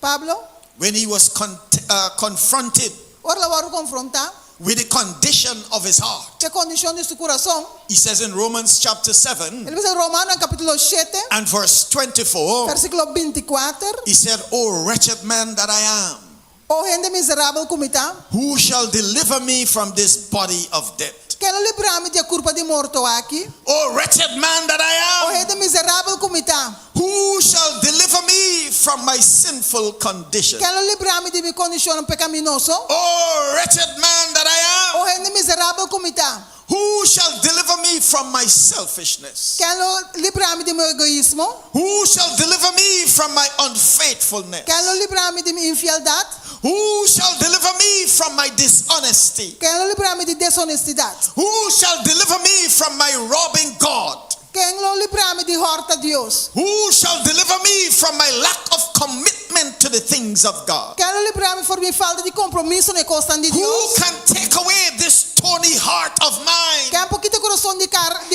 Pablo, when he was confronted ora lá vamos confrontar. with the condition of his heart, Que condição de seu coração? he says in Romans chapter 7 Ele diz em Romanos capítulo 7, and verse 24, versículo 24. he said, "O wretched man that I am, Oh gente miserável como está. who shall deliver me from this body of death? Quero livrar-me da culpa de morto aqui. O wretched man that Oh I am, gente miserável como está. who shall deliver me from my sinful condition? Quero livrar-me de minha condição pecaminosa. O wretched man that I am, Oh gente miserável como está. who shall deliver me from my selfishness? Quero livrar-me de meu egoísmo. Who shall deliver me from my unfaithfulness? Quero livrar-me de minha infialdade. Who shall deliver me from my dishonesty? Quero livrar-me de desonestidade. Who shall deliver me from my robbing God? Quero livrar-me de horta Deus. Who shall deliver me from my lack of commitment to the things of God? Quero livrar-me por minha falta de compromisso na costa de Who Deus. can take away this stony heart of mine Quero um pouquinho de coração de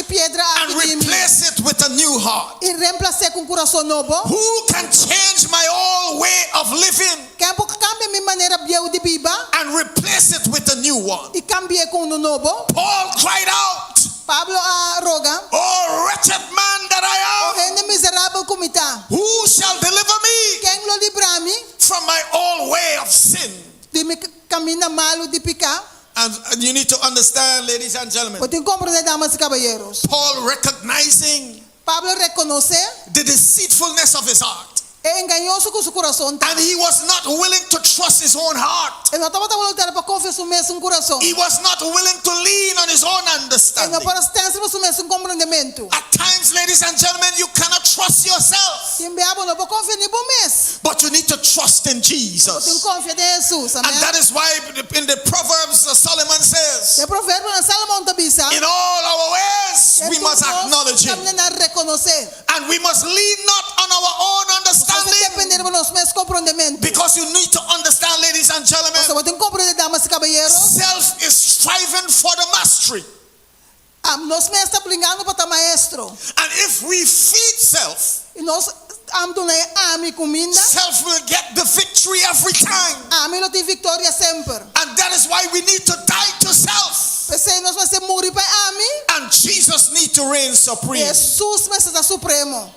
pedra and aqui de mim. replace it with a new heart? E reemplaçar com coração novo. Who can change my old way of living Quero um pouco cambia minha new one. Y cambié con uno nuevo. Paul cried out, Pablo roga. "Oh, wretched man that I O am, gente miserable como está. who shall deliver me Quem lo libra a mim from my old way of sin?" de me caminho malo de picar? And you need to understand, ladies and gentlemen, Eu tenho que compreender, damas e caballeros. Paul recognizing Pablo reconoce the deceitfulness of his heart. é engañoso com seu coração. And he was not willing to trust his own heart. Ele não estava voltando para confiar no mesmo coração. He was not willing to lean on his own Ele não understanding. pode estar no mesmo compreendimento. At times, ladies and gentlemen, you cannot trust yourself, Quem bebe não pode confiar em bom mês. but you need to trust in Eu tenho Jesus. que confiar em Jesus. And Amém. that is why in the Proverbs, Solomon says, O provérbio na Salomão também sabe. in all our ways, we must acknowledge him. Reconocer. And we must lean not on our own Você understanding. depender do nosso mesmo compreendimento. Because you need to understand, ladies and gentlemen, Você tem que compreender, damas e caballeros. self is striving for the mastery. Nós mesmos estamos brigando para estar maestro. And if we feed self, E nós estamos a comida. self will get the victory every time. A mim não tem vitória sempre. And that is why we need to die to self. Pensei, nós vamos morrer para a mim. And Jesus needs to reign supreme. Jesus mesmo está supremo.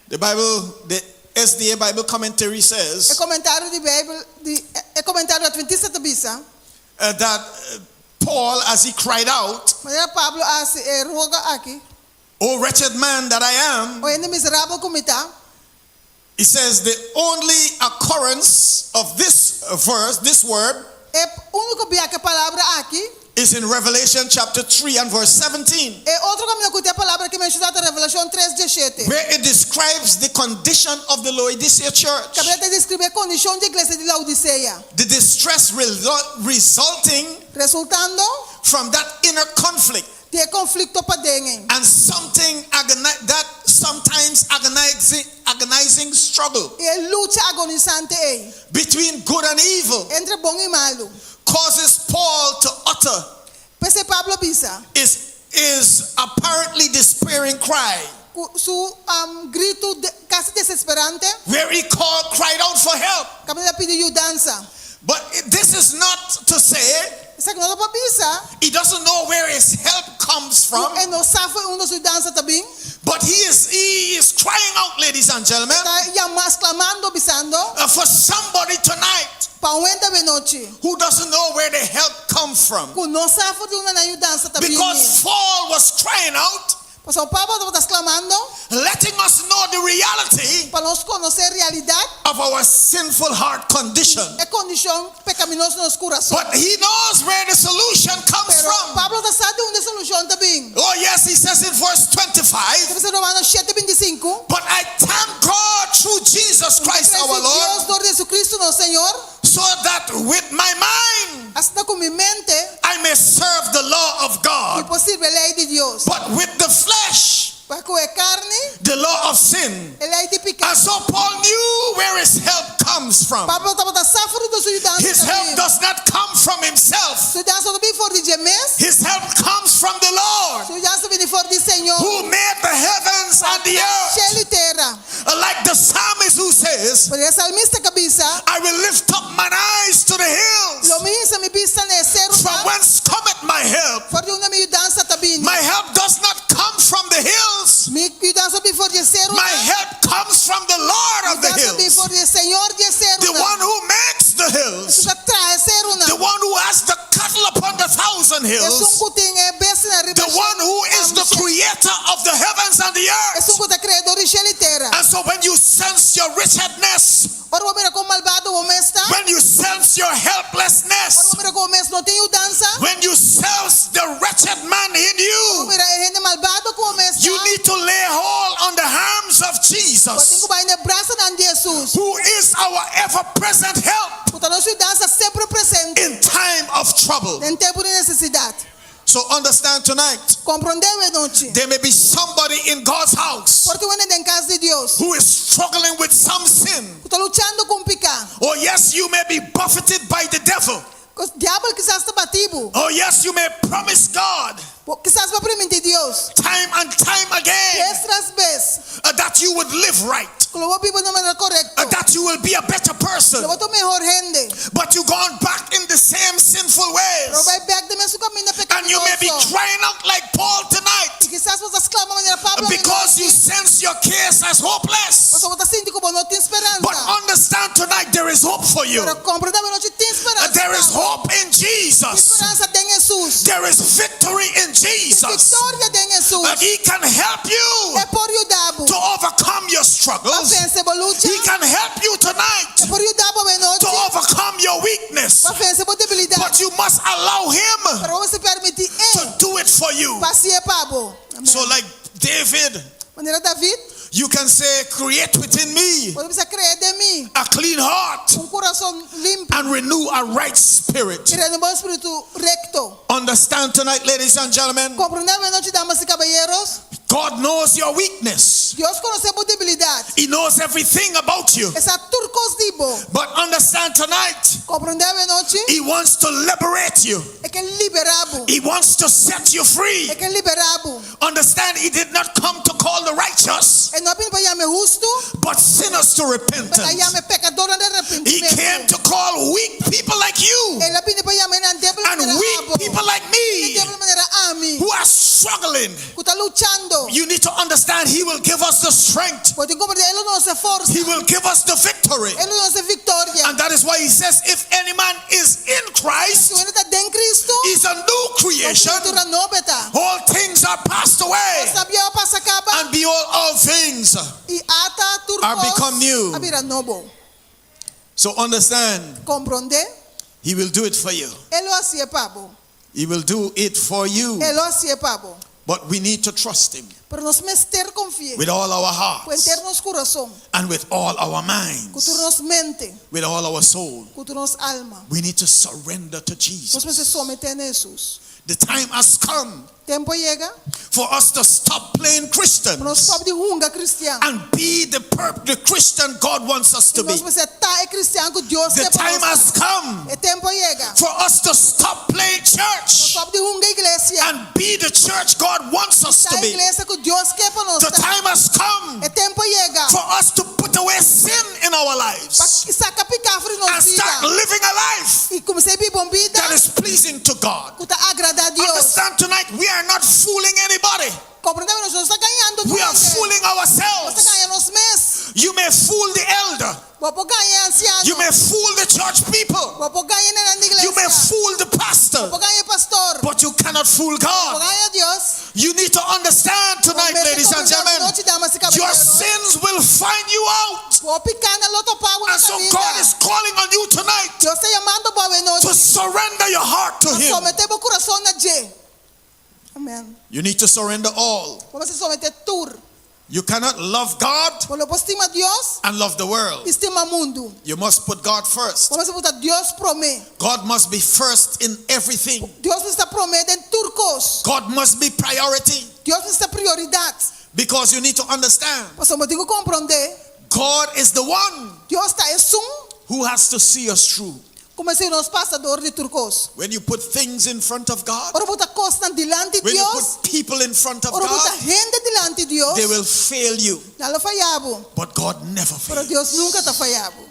The Bible, the SDA Bible commentary says Comentário de Bíblia, comentário adventista também, that Paul, as he cried out, mas Pablo roga aqui. "O wretched man that I am," O ende miserável como está. he says the only occurrence of this verse, this word, É único bia que a palavra aqui. is in Revelation chapter 3 and verse 17, É outro caminho que tem a palavra que mencionada na Revelação 3:17. where it describes the condition of the Laodicea church, Que a descreve a condição da igreja de Laodiceia, the distress resulting resultando from that inner conflict, de conflito para dentro. and something that sometimes agonizing struggle E luta agonizante between good and evil entre bom e malo. causes Paul to utter Pense Pablo bisa. is apparently despairing cry, Su grito quase desesperante. where he cried out for help. Camila pide ajudança. But this is not to say Isso aqui não dá para bisa. he doesn't know where his help comes from, E não sabe onde sua dança também. but he is crying out, ladies and gentlemen, Está mais clamando, bisando. for somebody tonight Para de noite. who doesn't know where the help comes from. Que não sabe onde uma ajudança também. Because Paul was crying out, Pastor Pablo está clamando letting us know the reality para nós conhecer a realidade. of our sinful heart condition. É condição pecaminosa no nosso coração. But he knows where the solution comes Pero from. Pablo está sabe onde a solução também. Oh yes, he says in verse 25, Deve ser Romanos 7:25. but I thank God through Jesus Christ our Dios Lord, por Jesucristo nosso Senhor. so that with my mind Hasta com minha mente I may serve the law of é God, possível a lei de Deus. but with the flesh, Para com a carne, the law of sin. a lei de pecado. And so Paul knew where his help comes from. Pablo estava safado da sua ajudança. His help does not come from himself. Sua ajudança não vem fora de James. His help comes from the Lord, Sua ajudança vem fora de Senhor. who made the heavens and the earth. Céu e terra. Like the psalmist who says, Porque o salmista cabeça, I will lift up mine eyes to the hills, lo mismo me vista nesse from lugar. whence cometh my help. Fora de uma ajudança também. My help does not come from the hills. Minha ajudança vem fora de ser My help comes from the Lord of the vem hills, fora de Senhor de ser the one who makes the hills, traz ser uma. the one who has the cattle upon the thousand hills, que tem besta na the one who is the creator of the heavens and the earth. que tem criador de céu e terra. And so when you sense your wretchedness, Ora o mira como malvado o homem está. when you sense your helplessness, Ora o mira como o homem não tem ajudança. when you sense the wretched man in O you, mira é gente malvado como o homem está. you need to lay hold on the arms of Tem Jesus, que vai na braça de Jesus. who is our ever-present help Porque a nossa ajudança sempre presente in time of trouble. em tempo de necessidade. So understand tonight, Compreendeu a noite? there may be somebody in God's house Porque você em casa de Deus. who is struggling with some sin. Está lutando com pecado. Oh yes, you may be buffeted by the devil. O diabo quizás está batido. Oh yes, you may promise God Quizás vai permitir Deus. time and time again Vez tras vez. that you would live right, Que lo vou viver de maneira correta. that you will be a better person, Lo vou ter melhor gente. but you've gone back in the same sinful Pero ways. sense your case as hopeless. Você pode sentir como não tem esperança. But understand tonight there is hope for you. Pero compreenda que não tem esperança. There is hope in Jesus. Esperança tem Jesus. There is victory in Jesus. Vitória tem Jesus. That He can help you É por ajudar. to overcome your struggles. He can help you tonight É por ajudar para noite. to overcome your weakness. Para vencer a debilidade. But you must allow Him Para você permitir to do it for you. Passear pabo. So like David, Maneira David, you can say, create within me você precisa crer de mim. a clean heart Coração limpo. and renew a right spirit. E renovar o espírito recto. Understand tonight, ladies and gentlemen, Compreendemos noite, damas e caballeros. God knows your weakness. Deus conhece a debilidade. He knows everything about you. Essa turcos dibo. But understand tonight, Compreendemos noite. He wants to liberate you. É que liberabo. He wants to set you free. É que liberabo. Understand, He did not come to call the righteous, Ele não veio para chamar justo, but sinners to para repentance. chamar pecador de He arrependimento. came to call weak people like you Ele veio para chamar débil and maneira weak abo. people like me Débil maneira ami. who are struggling. Que está luchando. You need to understand He will give us the strength. Pode compreender, ele não se força. He will give us the victory. Ele não se vitória. And that is why He says, if any man is in Christ, Se ele está em Cristo, he's a new creation. criatura nova está. All things are passed away, Sabia passa acaba. and behold, all things. E ata turcos. Are become new. A vira novo. So understand, Compreende? He will do it for you. Ele hacía pabo. He will do it for you. Ele hacía pabo. But we need to trust Him Pero nos mester confie. with all our Com hearts internos coração. and with all our Com minds, nos mente. with all our soul. Com nos alma. We need to surrender to Nos Jesus. se someter a Jesus. The time has come Tempo chega. for us to stop playing Nos Christians stop de hunga cristiano. and be the Christian God wants us to be. Nos precisa estar cristiano que Deus The quer para time has nós. come É tempo chega. for us to stop playing Nos church stop de hunga igreja. and be the church God wants us to A be. igreja que Deus quer para nós. The time has come É tempo chega. for us to put away sin in our lives Para sacar picafre and nos start vida. living a life E comecei a viver uma vida that is pleasing to God. que está agradar a Deus. Understand tonight, we are not fooling anybody. Compreendemos, nós não está ganhando. We are fooling Nós está ourselves. ganhando os meses. You may fool the elder. Vou ganhar anciano. You may fool the church people. Vou ganhar na igreja. You may fool the pastor. Vou ganhar pastor. But you cannot fool Vou God. ganhar Deus. You need to understand tonight, ladies and gentlemen, your sins will find you out. Vou picar na loto pago And so God is calling on you tonight Deus está chamando para to surrender your heart to Him. someter o coração na G. Amém. You need to surrender all. Vamos se someter tur. You cannot love God Quando você estima Deus, and love the world. estima mundo. You must put God first. Vamos botar Deus promê. God must be first in everything. Deus está prometido em turcos. God must be priority. Deus está prioridade. Because you need to understand, Você não tem que compreender. God is the one Deus está who has to see us through. como se nós passador de turcos. When you put things in front of God, Ora botar costa delante de when you Deus. put people in front of Ora botar God, gente delante de Deus. they will fail you. Não falhavo. But God never Pero fails. Deus nunca está falhavo.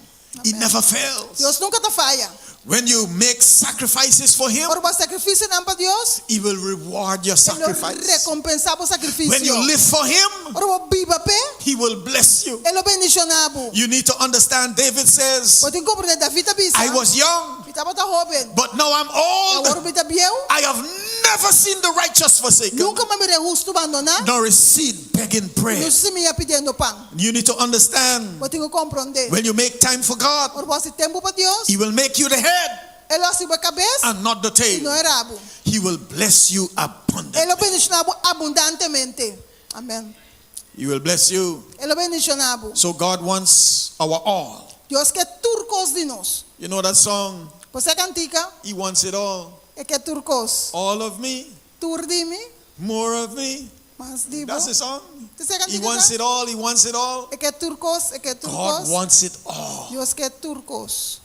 He never fails. Deus nunca está falha. When you make sacrifices for Him, Ora botar sacrifício não para Deus. He will reward your Ele sacrifice. recompensar o sacrifício. When you live for Him, Ora vou biba pé. He will bless you. Ele bendicionado. You need to understand, David says, Você tem que compreender David bisa. I was young, Estava jovem. but now I'm Agora old. bita biel. I have never seen the righteous forsaken, Nunca me mirei justo abandonar. nor his seed begging bread. Não se me ia pedindo pão. You need to understand, Você tem que compreender. when you make time for God, Ora você tempo para Deus. He will make you the head Ele assim a cabeça and not the e não tail. é rabo. He will bless you abundantly. Ele bendicionado abundantemente. Amém. He will bless you. Ele bendicionado. So God wants our all. Deus quer turcos de nós. You know that song? Você cantica? He wants it all. É que turcos. All of me, Tur de mim, more of me. mas dibo. That's the song. Você He cantica? wants it all. He wants it all. É que turcos, é que God turcos. wants it all. Deus quer turcos.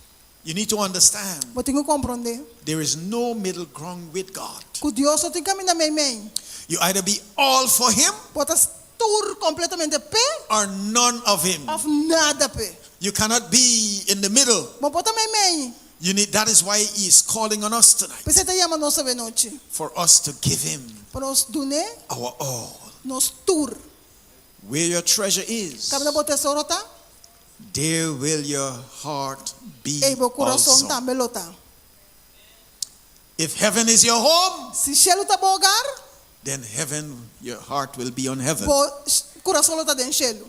You need to understand, Você tem que compreender there is no middle ground with God. que Deus só tem que caminhar meio. You either be all for Him Pode tur completamente pé or none of Him. ou nada pé. You cannot be in the middle. Mas pode meio. You need. That is why He is calling on us tonight, Você está chamando nós essa noite for us to give Him para nós donar our all. nos tur. Where your treasure is, Kami na bo tesoro ta? there will your heart be E bo coração also. também lota. If heaven is your home, Se cielo ta bo hogar, then heaven, your heart will be on heaven. bo coração lota den cielo.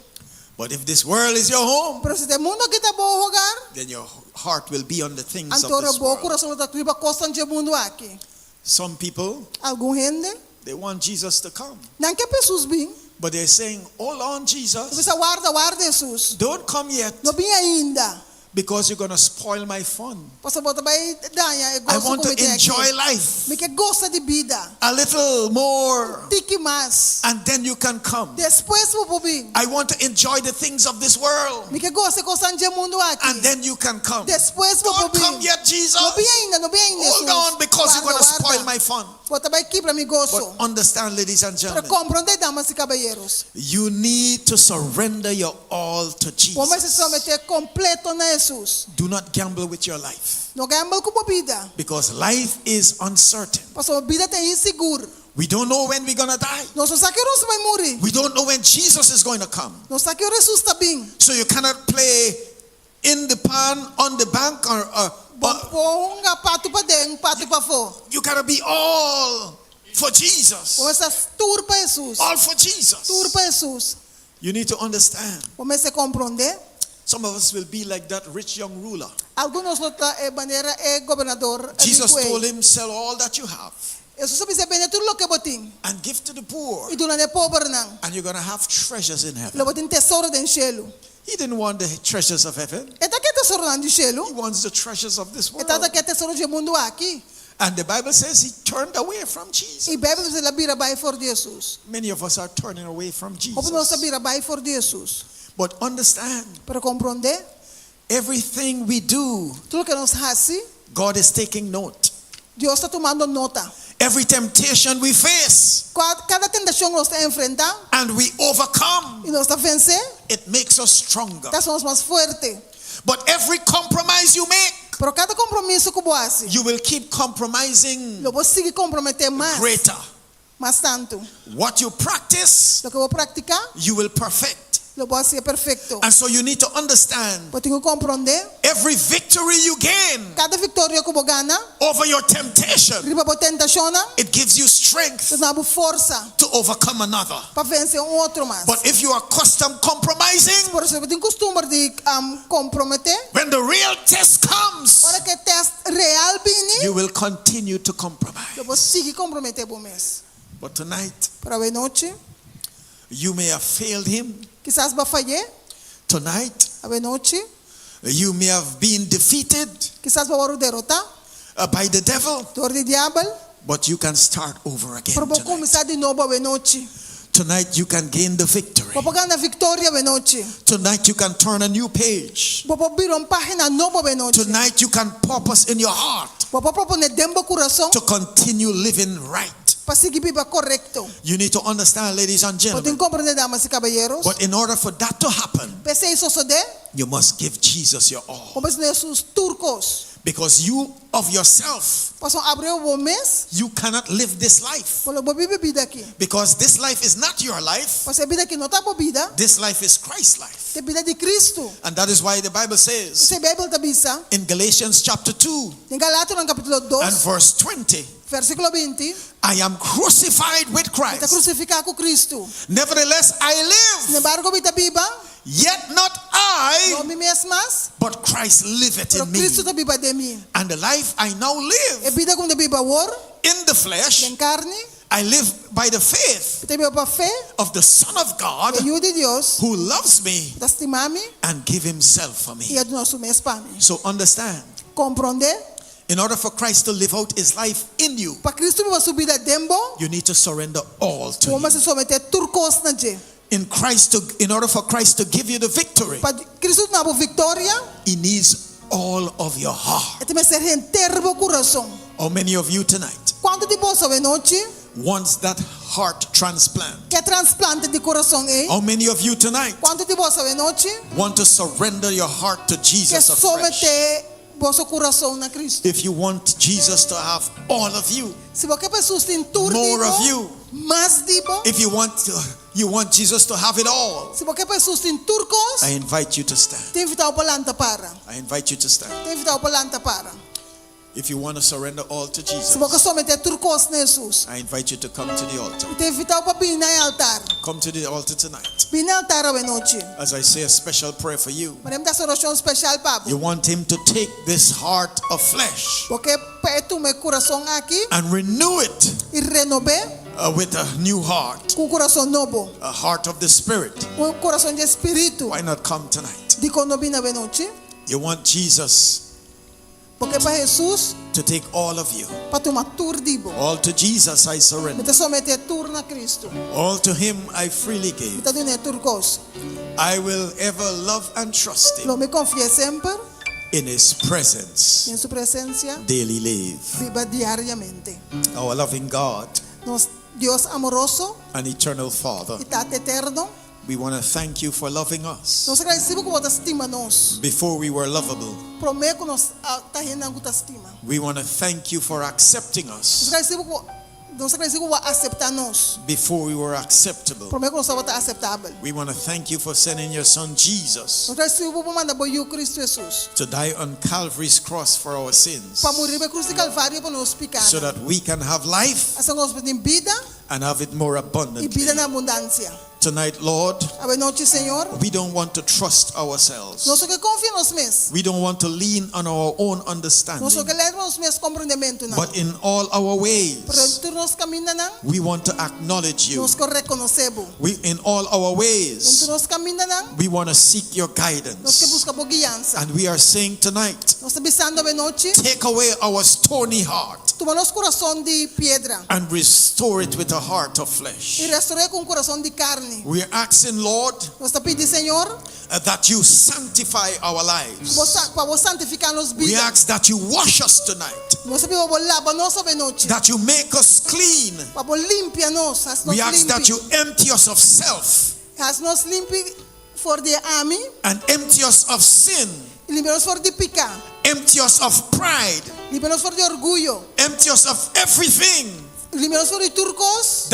But if this world is your home, Pero se te mundo kita bo hogar, then your heart will be on the things of antoro this bo world. coração lota triba costa de mundo aqui. Some people, Algum gente, they want Jesus to come, não quer pessoas bem. but they're saying, hold on, Jesus, Você guarda Jesus. don't come yet, Não vem ainda. because you're going to spoil my fun. Você bota vai danha, I want to enjoy life Me que gosta de vida. a little more, Tique mais. and then you can come. Depois vou vir. I want to enjoy the things of this world, Me que gosta coisa de mundo aqui. and then you can come. Depois vou Don't vir. come yet, Jesus. Não vem ainda, não vem ainda. Hold on, because you're going to spoil my fun. Bota vai aqui para me gosto. But understand, ladies and Para gentlemen, compreender, damas e caballeros. you need to surrender your all to Vamos se Jesus. someter completo na Jesus. Do not gamble with your life, Não gamble com a vida. because life is uncertain. Porque a vida tem inseguro. We don't know when we're going to die. Não sabe que Jesus vai morrer. We don't know when Jesus is going to come. Não sabe que Jesus está bem. So you cannot play in the pan, on the bank, or Bom, pato para dentro, pato para fora. you got to be all for Jesus. Vamos a tour para Jesus. All for Jesus. Tour para Jesus. You need to understand. Vamos a compreender. Some of us will be like that rich young ruler. Algunos nota maneira governador. Jesus told him, sell all that you have Jesus sabe se bene tudo lo que botin. and give to the poor, E tu não é pobre não. and you're going to have treasures in heaven. Lo botin tesouro den cielo. He didn't want the treasures of heaven. Eta que tesouro nan de cielo? He wants the treasures of this world. Eta que tesouro de mundo aqui. And the Bible says he turned away from Jesus. E Bíblia diz la bira vai for Jesus. Many of us are turning away from Como nós Jesus. bira vai for Jesus. But understand, Para compreender, everything we do, tudo que nós faz, God is taking note. Deus está tomando nota. Every temptation we face Cada tentação nós está enfrentar and we overcome, e nós está vencer, it makes us stronger. tá somos mais forte. But every compromise you make, Pero cada compromisso que você, you will keep compromising eu vou seguir comprometer mais, greater. mais tanto. What you practice, Lo que eu vou praticar, you will perfect. eu vou ser perfeito. And so you need to understand, Eu tenho que compreender, every victory you gain cada vitória que eu vou ganhar, over your temptation, riba por tentação, it gives you strength eu dou força to overcome another. para vencer outro mais. But if you are accustomed compromising, Por isso eu tenho costume de comprometer. when the real test comes, Hora que teste real vini, you will continue to compromise. eu vou seguir comprometer por mês. But tonight, Para a noite, you may have failed him. quizás vai falhar. Tonight, A noite, you may have been defeated quizás vai derrotar. by the devil, Dor de diabo, but you can start over again. para vou Tonight, começar de novo a noite. Tonight you can gain the victory. Vou ganhar a vitória a noite. Tonight you can turn a new page. Vou abrir uma página nova a noite. Tonight you can purpose in your heart Vou proponer dentro do coração to continue living right. para seguir viva correto. You need to understand, ladies and Podem gentlemen. compreender, damas e caballeros. But in order for that to happen, Pensei isso só de, you must give Jesus your all. como os turcos. Because you of yourself, Possam abrir o mês, you cannot live this life. para vou viver vida aqui. Because this life is not your life. Porque a vida aqui não está por vida, This life is Christ's life. é vida de Cristo. And that is why the Bible says Você Bíblia está bisa, in Galatians chapter 2 em Galatas no capítulo and 2, verse 20, versículo 20, I am crucified with está Christ. crucificado com Cristo. Nevertheless, I Sin live, embargo, vida viva, yet not I, não me mesmas, but Christ liveth pero in me. Cristo está viva de mim. And the life I now É live vida como viva agora, in the flesh, em carne, I live by the faith está viva para fé, of the Son of God é o de Deus, who loves me da estimar-me and give himself for e me. é do nosso mês para mim. So understand, Compreender, in order for Christ to live out his life in you, para Cristo viva sua vida dentro, you need to surrender all to vamos him. se someter turcos na je. In order for Christ to give you the victory, Para Cristo não há vitória, he needs all of your heart. é também ser inteiro o coração. How many of you tonight Quando de bolsa a noite, wants that heart transplant? que é transplante de coração é. How many of you tonight Quando de bolsa a noite, want to surrender your heart to que Jesus afresh? someter vosso coração na Cristo. If you want Jesus to have all of you, Se qualquer pessoa tem tudo, more of you, Más dibo. If you want Jesus to have it all, Se você Jesus tem turcos, I invite you to stand. te invitado para lanta para. I invite you to stand. Te invitado para lanta para. If you want to surrender all to Se Jesus, você somente turcos na Jesus, I invite you to come to the altar. te invitado para vir na altar. Come to the altar tonight. Vir na altar a noite. As I say a special prayer for you. Mas dar oração especial para You want him to take this heart of flesh porque tu meu coração aqui and renew it e renove with a new heart, com coração novo, a heart of the spirit. coração de espírito. Why not come tonight? Dico no vir na noite, You want Jesus porque para Jesus to take all of you. para tomar tur dibo. All to Jesus I surrender. Mete somente tur na Cristo. All to him I freely gave. Mete dune turcos. I will ever love and trust him. Lo me confia sempre In his presence en su presencia. daily live. Viva diariamente. Our loving God Dios amoroso and eternal Father, y Tate eterno. we want to thank you for loving us. Nos agradecemos que vos estima nos. Before we were lovable, Prometo que nos tahinan que estima. we want to thank you for accepting us. Nos agradecemos que vos aceptar-nos. Before we were acceptable, Prometo que nos vamos aceitável. we want to thank you for sending your son Jesus Nos agradecemos por mandar por Cristo Jesus. to die on Calvary's cross for our sins, Para morir na cruz de Calvário para nos picar. so that we can have life Assim nós temos vida and have it more e abundantly. vida na abundância. Tonight, Lord, A noite, Senhor, we don't want to trust ourselves. nós só que confiamos nos mesmos. We don't want to lean on our own Nós só understanding, que lemos nos mesmos compreendimento não. but in all our ways, Por nós caminhamos não. we want to acknowledge you. Nós que reconhecemos. In all our Quando ways, nós caminhamos não. we want to seek your Nós que guidance. buscamos guiança. And we are saying tonight, Nós estamos pensando a noite. take away our stony heart Toma nosso coração de pedra and restore it with a heart of flesh. e restaura com coração de carne. We are asking, Lord, Nós estamos pedindo, Senhor, that you sanctify our lives. para você santificar nos We vidas. ask that you wash us tonight, Nós pedimos para lavar nossa noite. that you make us clean. Para limpar nós, as nós We ask that you limpe. empty us of self As nós limpe for de ame, and empty us of sin, limpa nos for de picar, empty us of pride, limpa nos for de orgulho, empty us of everything limpa nos for de turcos,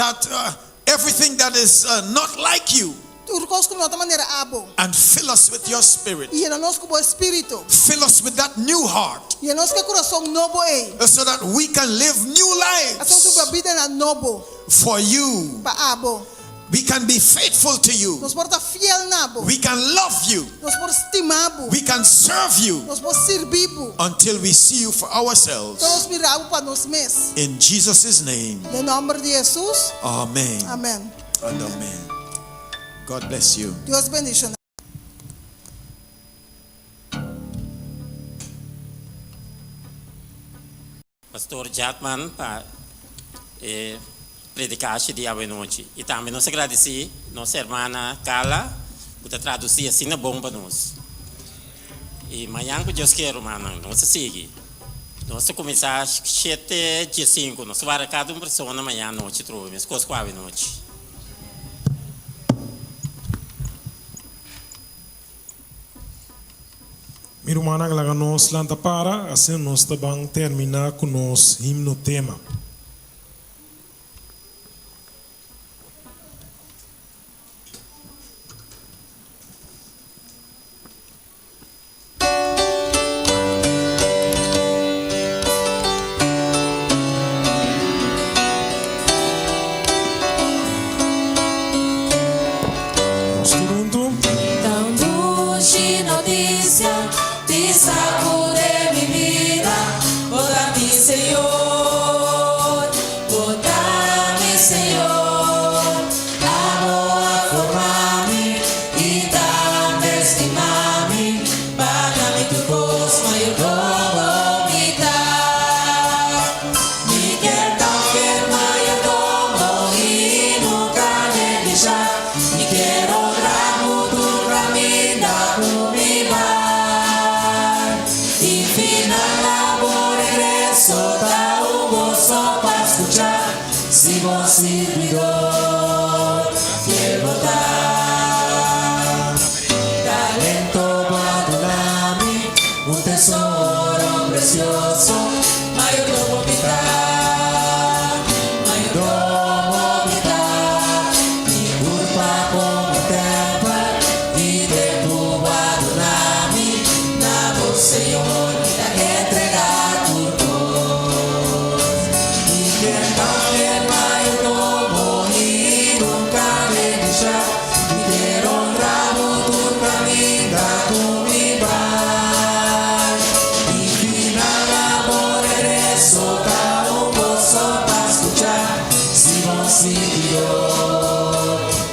everything that is not like you, turcos com outra maneira abo. and fill us with your spirit. E na nós com o espírito. Fill us with that new heart, E nós com coração novo é. so that we can live new Assim lives sua vida na novo for you. para abo. We can be faithful to you. Nós porta fiel nabo. We can love you. Nós por estimabo. We can serve you Nós por servibo. until we see you for ourselves. Então nós miramos para nós mesmos. In Jesus' name, Em nome de Jesus. amen Amém. and amen. God bless you. Deus bendiga. Pastor Jackman para predicar de noite. E também nós agradecemos nossa irmã Carla por traduzir assim na bom para nós. E amanhã que Deus quer, irmã, nós seguimos. Nós começar às 7 de 5, nós vamos cada uma pessoa na manhã noite, mas coisa quase noite. Minha irmã, agora nós lanta para, assim nós vamos terminar com nosso himno tema. tesoro precioso, mayordomo mi Señor, te entregar tu voz. Y que también mayordomo y nunca me deja. Y quiero honrar tu camino, tu mi bar. Y final amor regreso, da un gozo para escuchar. Si vos siguió,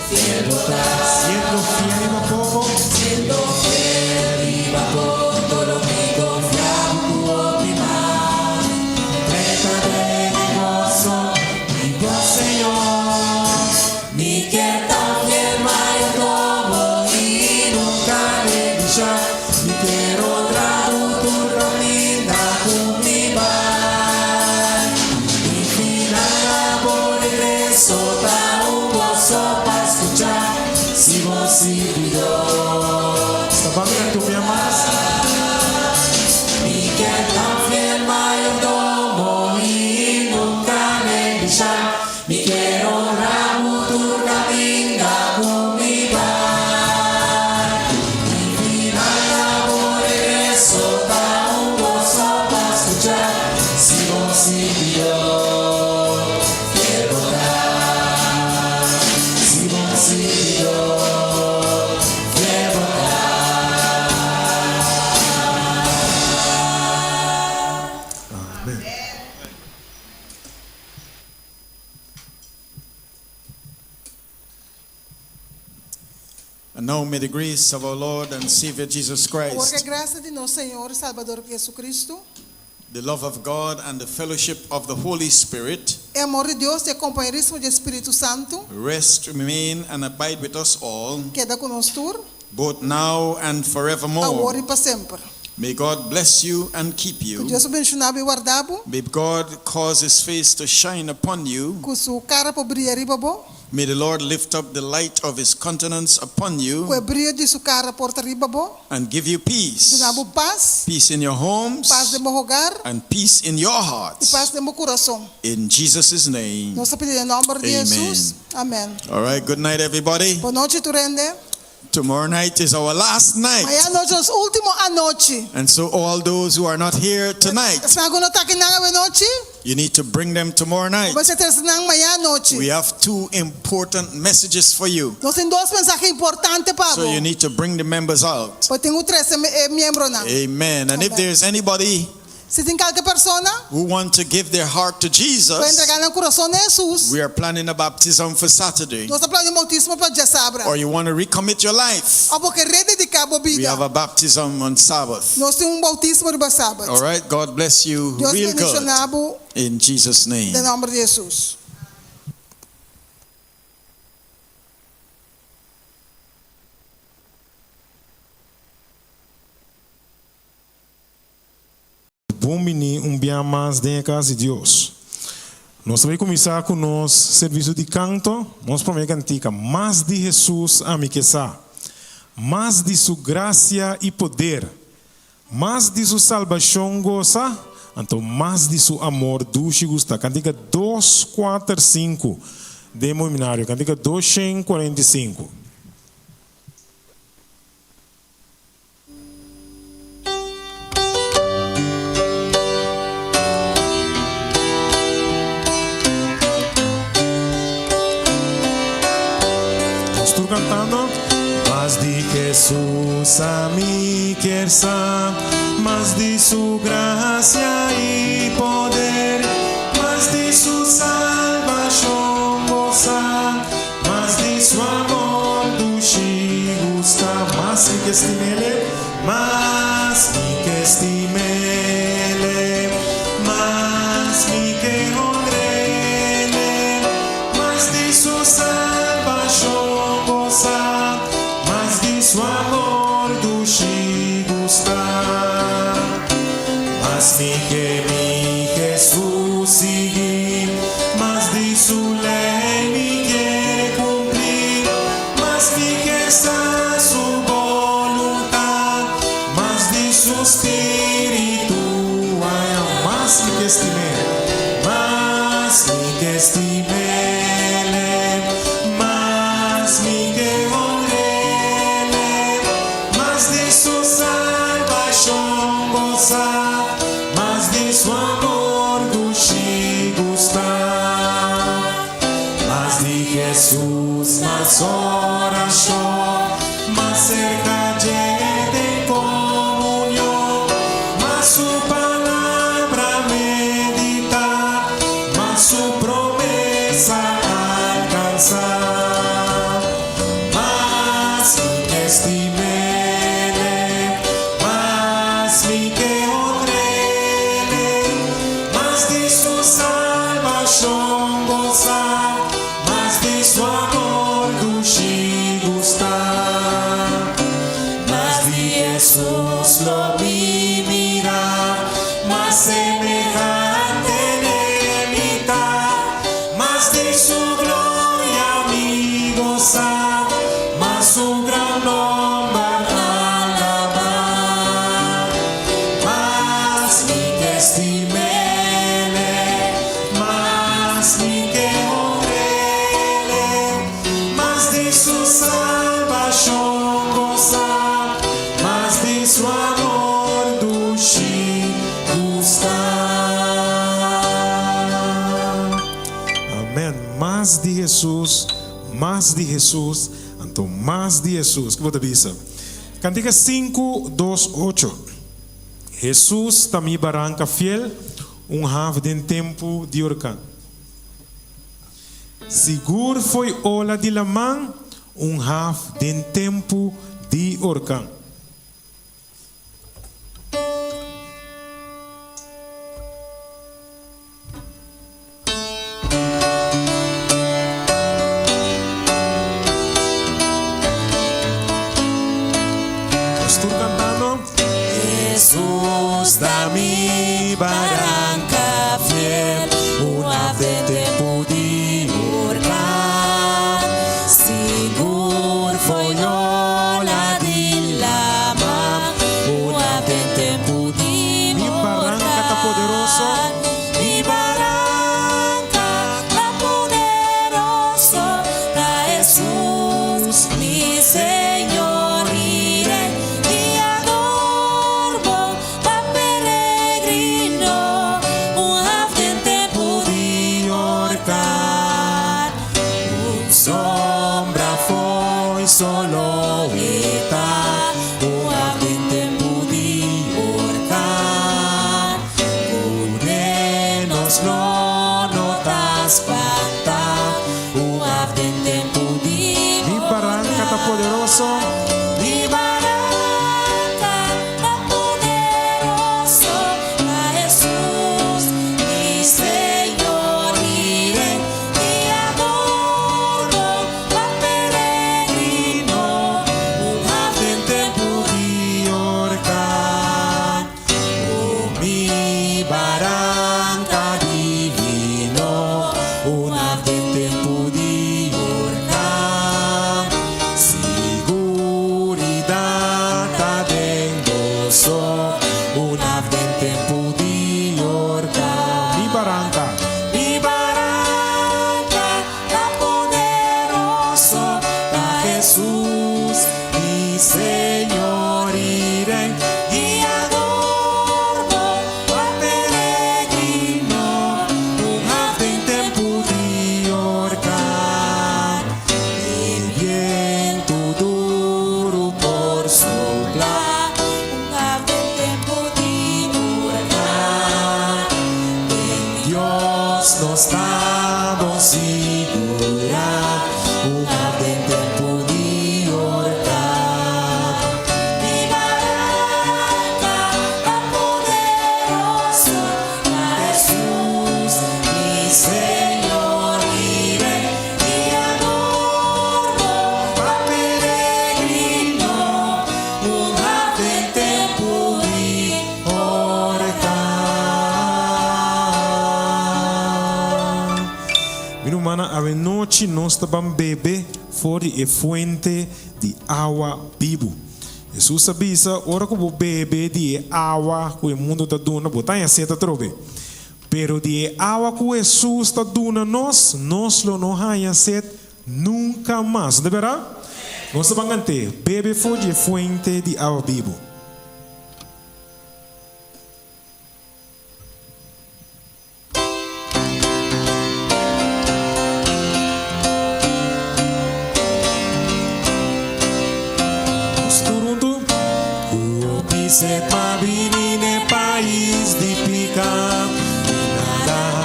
fiel votar. Siendo fiel y poco, Siendo fiel y bajo todo lo que confiaba tu oprimar. Préstame de gozo, mi buen Señor. Mi que tan fiel mayordomo y nunca me deja. Mi quiero honrar tu camino, tu mi bar. Mi final amor regreso, da un gozo para escuchar. Si vos sirvió. esta banda que tú me amas. Mi que tan fiel mayordomo y nunca me deja. Mi quiero honrar tu camino, tu mi bar. Mi final amor regreso, da un gozo para escuchar. Si vos sirvió, quiero dar. Si vos sirvió, quiero dar. And now may the grace of our Lord and Savior Jesus Porque a Christ, graça de nosso Senhor e Salvador Jesucristo, the love of God and the fellowship of the Holy Spirit o amor de Deus e o companheirismo do Espírito Santo, rest, remain, and abide with us all, queda conosco both now and forevermore. agora e para sempre. May God bless you and keep Que you. Deus abençoe e guardabo, May God cause his face to shine upon you. com sua cara para brilhar e babo, May the Lord lift up the light of his countenance upon com you o brilho de sua cara por e babo, and give you peace. dando paz, Peace in your homes paz de meu hogar and peace in your e hearts. paz de meu coração. In Jesus' name. Nós pedimos em nome de Amen. Jesus. Amém. All right, good night, everybody. Boa noite, Turende. Tomorrow night is our last night. Amanhã nós é o último à noite. And so, all those who are not here tonight, Se alguém não está aqui na noite, you need to bring them tomorrow night. você tem que estar amanhã à noite. We have two important messages for you. Nós temos dois mensagens importantes para So, you need to bring the members out. Eu tenho 13 membros. Amen. And if Amen. there's anybody Se tem qualquer pessoa who want to give their heart to para Jesus, entregar no coração de Jesus, we are planning a baptism for Saturday. nós estamos planejando bautismo para dia sábado. Or you want to recommit your life, Ou porque rededicar a we have vida. a baptism on Sabbath. Nós temos bautismo de sábado. All right, God bless you Deus real good. bendicionado In Jesus' name. em nome de Jesus. Bom menino, dia mais dentro da casa de Deus. Nós vamos começar com o nosso serviço de canto. Nós vamos cantar mais de Jesus a mim que sa, mais de sua graça e poder, mais de sua salvação goza, então mais de seu amor dulce gusta. Cantica 245 de Moiminário, cantica 245. Estou cantando. Mas de Jesus a mim quer sa, mas de sua graça e poder, mas de sua salvação goza, mas de seu amor dulce gusta, mas que estimele, mas que estimele, mas que honrele, mas de sua salvação goza, mas de seu amor dulce gusta, mas que Jesus seguir, mas de sua lei me quer cumprir, mas que está sua voluntade, mas de seu espírito ai, mas que estime, mas que estimele, mas que honrele, mas de sua salvação gozar, mas de su amor dushi gustar. Mas de Jesus, mas oração, mas cerca de comunhão, mas su palavra meditar, mas su promessa alcançar. Mas me estimele, mas me que honrele, mas de su salvação gozar, mas de su amor dushi gustar. Mas de Jesus lo vi mirar, mas semejante de imitar, mas de su gloria mi gozar, mas su gran nombre alabar. Mas mi que estimele, mas mi que honrele, mas de su salvación gozar, mas de su amor dushi gustar. Amém. Mais de Jesus, mais de Jesus, então mais de Jesus. Que você pensa? Cantiga 5, 2, 8. Jesus também barranca fiel, half de tempo de orcan. Seguro foi ola de la man, half de tempo de orcan. Estou cantando. Jesus da mi barranca fiel, half de tempo de orcan. Seguro foi ola de la man, half de tempo de mi barranca está poderoso. Mi barranca está poderoso, da Jesus mi Señor iré y adorbo, pa peregrino, half de tempo de orcar. Sombra foi solo está, half de tempo de orcar. Curenos lo notas espantar, half de tempo de mi barranca está poderoso. Mi barranca está poderoso, a Jesus mi Señor iré y adorbo, pa peregrino, half de tempo de orcar. Mi barranca divino, half de tempo de orcar. Seguridad adentro, half de tempo de orcar. Mi barranca está poderoso, a Jesus mi Señor iré y adorbo, pa peregrino, half de tempo de orcar. El viento duro por soplar, half de tempo de orcar. En Dios nos damos seguridad, half de tempo de orcar. Mi barranca está poderoso, a Jesus mi Señor iré y adorbo, pa peregrino, half de tempo de orcar. Minha irmã, a noite nós estamos beber fora de fuente de água viva. Jesus avisa, ora que vou beber de água que o mundo está dando, botar em seta trobe. Pero de água que Jesus está dando nós não vamos sede nunca mais, de verdade? Nós vamos cantar, bebe fora de fuente de água viva.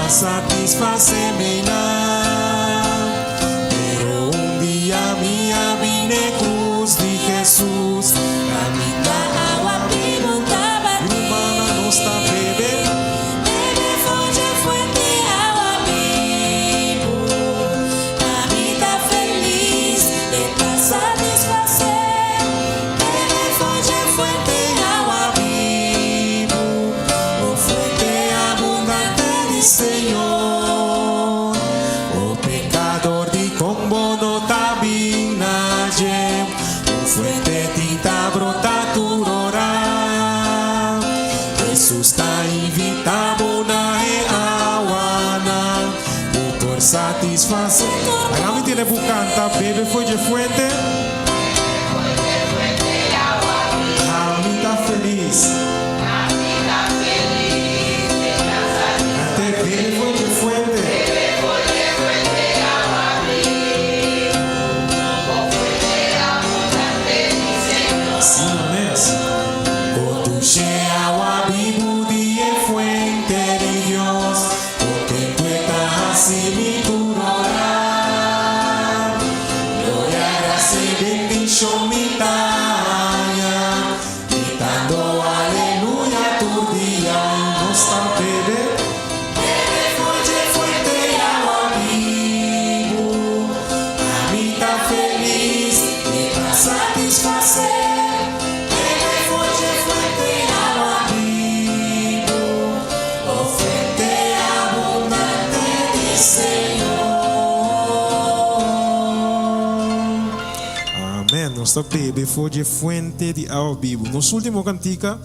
para satisfacerme nada. Pero un día mía vine cruz de Jesús, Camita agua vivo estaba mi hermana no está bebé. Bebe fonte fuente agua vivo. Camita feliz de satisfacer. Bebe fonte fuente agua vivo. Oh fuente abundante de Señor, oh pecador de combo no tabinaje, oh fuente tinta brota tu orar. Jesús está invitado na awana, oh por satisfacer. Hagamos tiene bucanta, bebe foi de fuente. Amita feliz. Ante bebe foi de fuente. Sim, mesmo. Conduce agua vivo de fuente de Dios, porque tú estás así mi tu orar. Gloria, gracia y bendición mi taña, gritando aleluya tu día y no está bebé. Bebe fuente agua vivo, amita feliz y para satisfacer. Bebe fuente agua vivo, oh fuente abundante de Señor. Amém. Nós está bebe foi fuente de agua vivo. Nos último cantica,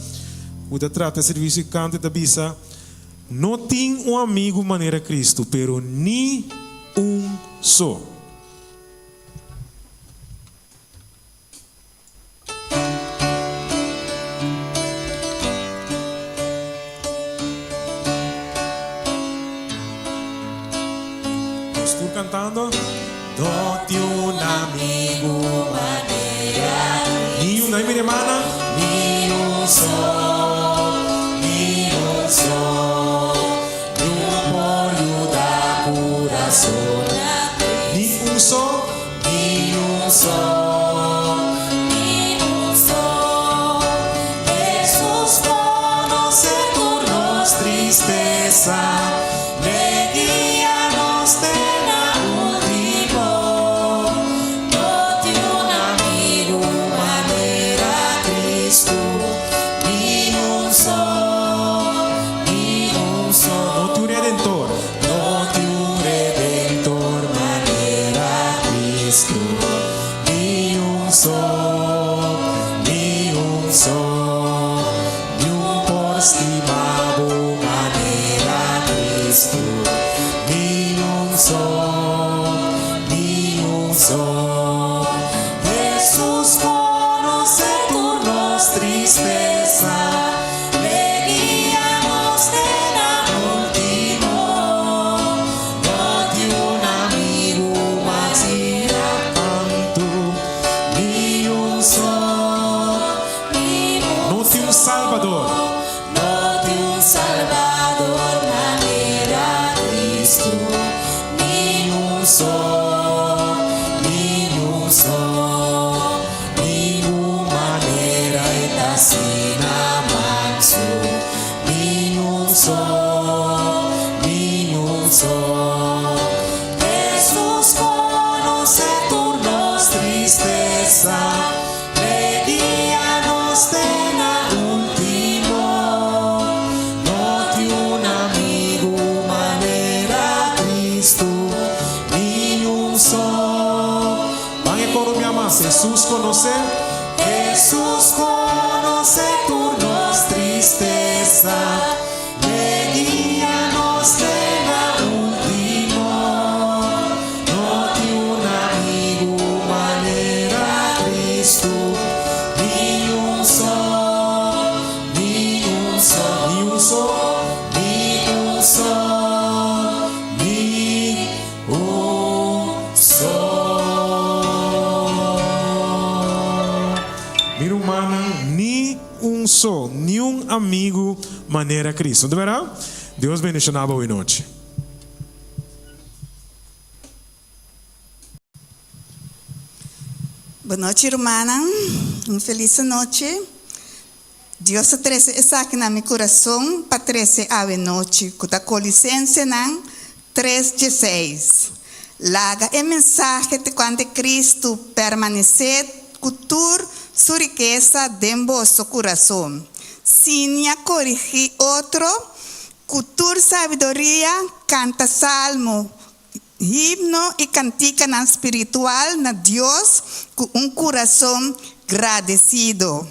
o da trata serviço e canta da bisa. Não tem amigo maneira Cristo, pero ni só. Estou cantando. No te un amigo manera, ni una mi hermana, ni un sol, ni un pollo da corazón, ni un sol, ni un sol. Jesús conoce turnos tristeza, me guía nos de la último. No te un amigo manera Cristo, ni un sol, ni un sol. No tu redentor, no tu redentor manera Cristo, ni un sol, ni un sol, ni un por estimado manera Cristo, ni un sol, ni un sol. Jesús conoce turnos tristeza, le guía nos de la último. No te un amigo manera tanto, ni un sol, no te un salvador, no te un salvador manera Cristo, ni un sol, ni un sol, ni una manera está sin amanso, ni un sol, ni un sol. Jesús conoce turnos tristeza, le guía nos de la último. No te un amigo manera Cristo, ni un sol. Van a coro mi ama, Jesús conoce turnos tristeza, le guía nos de la último. No te un amigo manera Cristo, ni un sol, ni un sol, ni un sol, ni un sol, ni un sol. Mira humana, ni un sol, ni un amigo maneira Cristo. De verdade? Deus bendicionava hoje noite. Boa noite, irmã. Uma feliz noite. Deus trouxe essa aqui no meu coração para trazer a noite. Com a Colicenses 3:16. Laga é mensagem de quando Cristo permanecer cultura sua riqueza dentro do vosso coração. Sinha corrigir outro, cultura sabedoria, canta salmo, himno e cantica na espiritual na Deus com coração agradecido.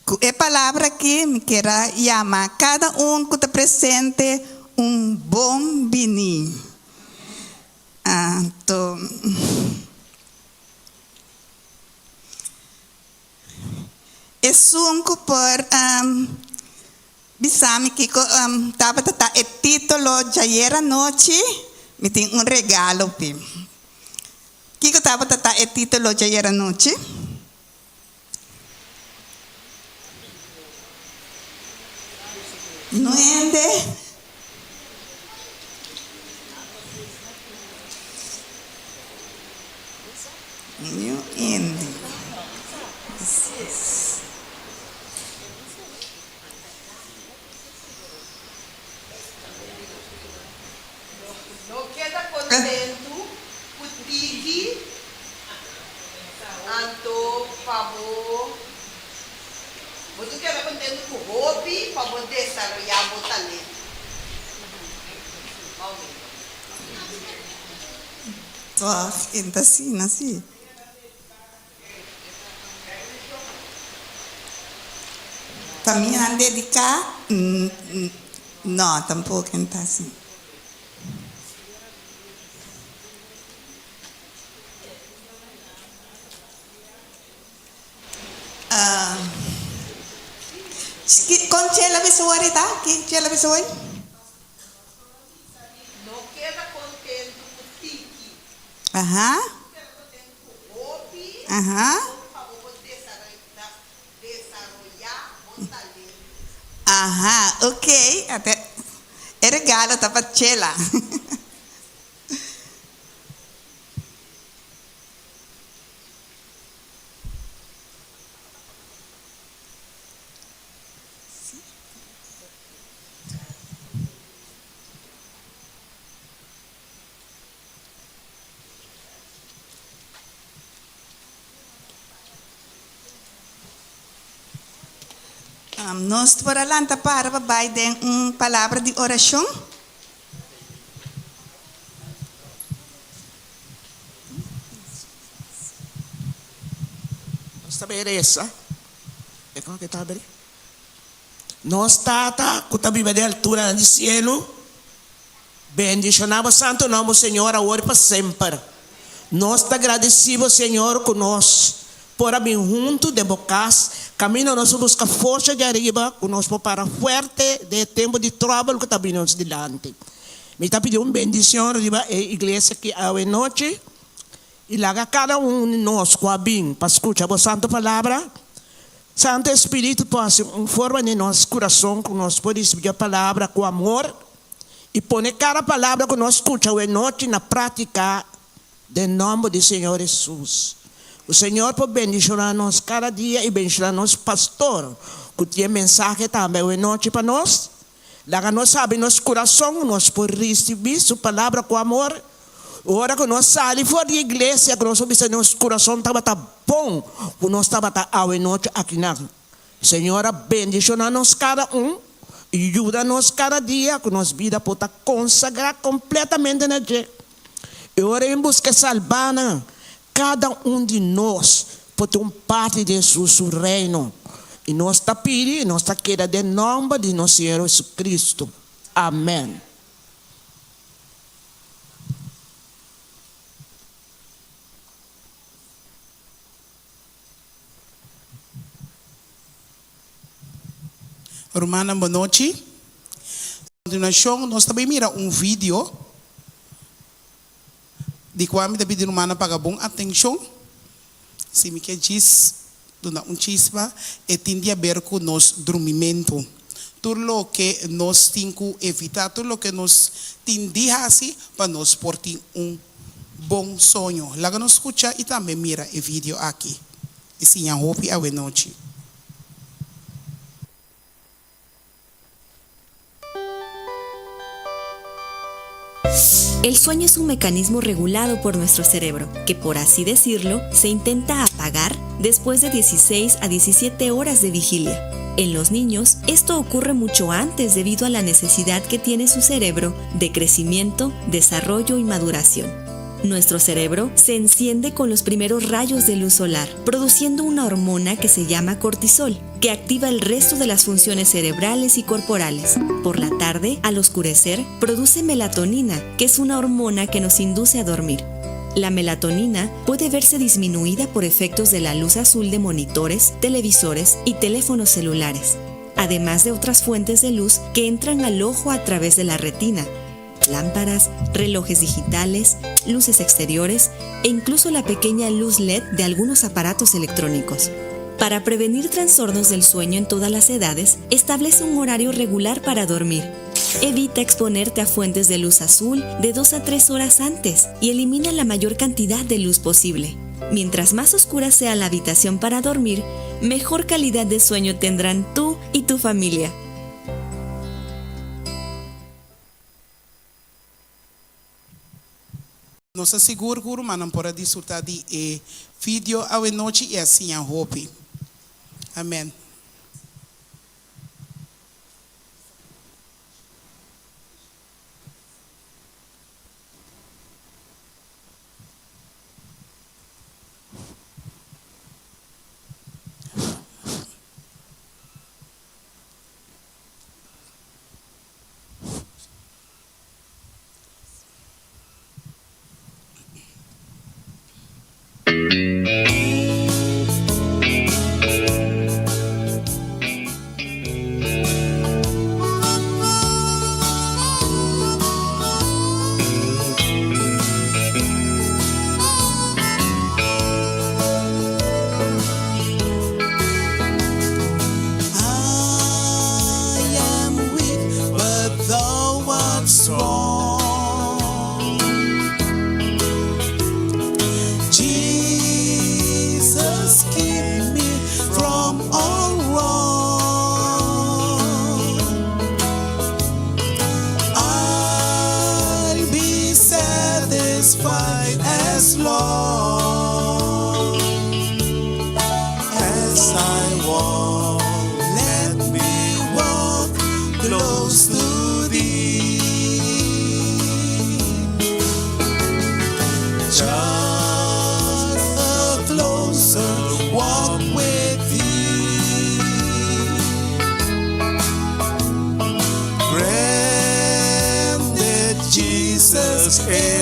Com a palavra que me quero chamar cada que está presente bom bini. É sunco por bisami que estava o título de ayer noite me tem regalo pi. Que estava o título de ayer noite? Não ende? Não ende. Não queda contento, putigi, anto, favor. Você queda contento com o hobby, para poder desarrollar o talento. Ainda assim. Também a dedicar? Não, tampouco ainda assim. Com ela pessoa tá? Que ela pessoa? Não queda contento com tiki. Aham. Aham. Aham, ok. Até é regalo tá para Chela. Nós para lá para babai de palavra de oração. Nós essa. É como que está bem? Nós está com a Bíblia de altura do cielo. Bendicionamos santo nome Senhor agora para sempre. Nós está agradecidos Senhor conosco. Por mim junto de bocas, caminho nós busca força de arriba, conosco para forte de tempo de trabalho que está vindo delante. Me está pedindo uma bendição arriba a igreja que a noite e lá cada de nós com a bem para escutar a santa palavra. Santo Espírito possa forma em nosso coração que nós podemos receber a palavra com amor e pôr cada palavra que nós escutamos a noite na prática em nome do Senhor Jesus. O Senhor pode bendicionar-nos cada dia e bendicionar-nos, pastor, que tem mensagem também hoje noite para nós. Lá nós sabemos nosso coração, nós podemos receber sua palavra com amor. A hora que nós saímos fora da igreja, que nós sabemos nosso coração estava bom, que nós estava hoje noite aqui na Senhor, bendicionar-nos cada e ajuda-nos cada dia, que nossa vida pode consagrar completamente na Deus. E ora em busca de salvar cada de nós pode ter parte de seu reino. E nós está pedindo, nós está querendo em nome de nosso Senhor Jesus Cristo. Amém. Romana, boa noite. A continuação, nós também mira vídeo de quando me pedi romana para bom atenção. Se me quer diz, dona chispa, e tem a ver com nosso dormimento. Tudo que nós temos que evitar, tudo que nós temos que fazer para nós ter bom sonho. Lá nos escuta e também mira o vídeo aqui. E sim, a hope a noite. El sueño es un mecanismo regulado por nuestro cerebro, que por así decirlo, se intenta apagar después de 16 a 17 horas de vigilia. En los niños, esto ocurre mucho antes debido a la necesidad que tiene su cerebro de crecimiento, desarrollo y maduración. Nuestro cerebro se enciende con los primeros rayos de luz solar, produciendo una hormona que se llama cortisol, que activa el resto de las funciones cerebrales y corporales. Por la tarde, al oscurecer, produce melatonina, que es una hormona que nos induce a dormir. La melatonina puede verse disminuida por efectos de la luz azul de monitores, televisores y teléfonos celulares, además de otras fuentes de luz que entran al ojo a través de la retina, lámparas, relojes digitales, luces exteriores e incluso la pequeña luz LED de algunos aparatos electrónicos. Para prevenir trastornos del sueño en todas las edades, establece un horario regular para dormir. Evita exponerte a fuentes de luz azul de 2 a 3 horas antes y elimina la mayor cantidad de luz posible. Mientras más oscura sea la habitación para dormir, mejor calidad de sueño tendrán tú y tu familia. Nos asseguro que o irmão pode desfrutar de vídeo à noite e assim a hope. Amém.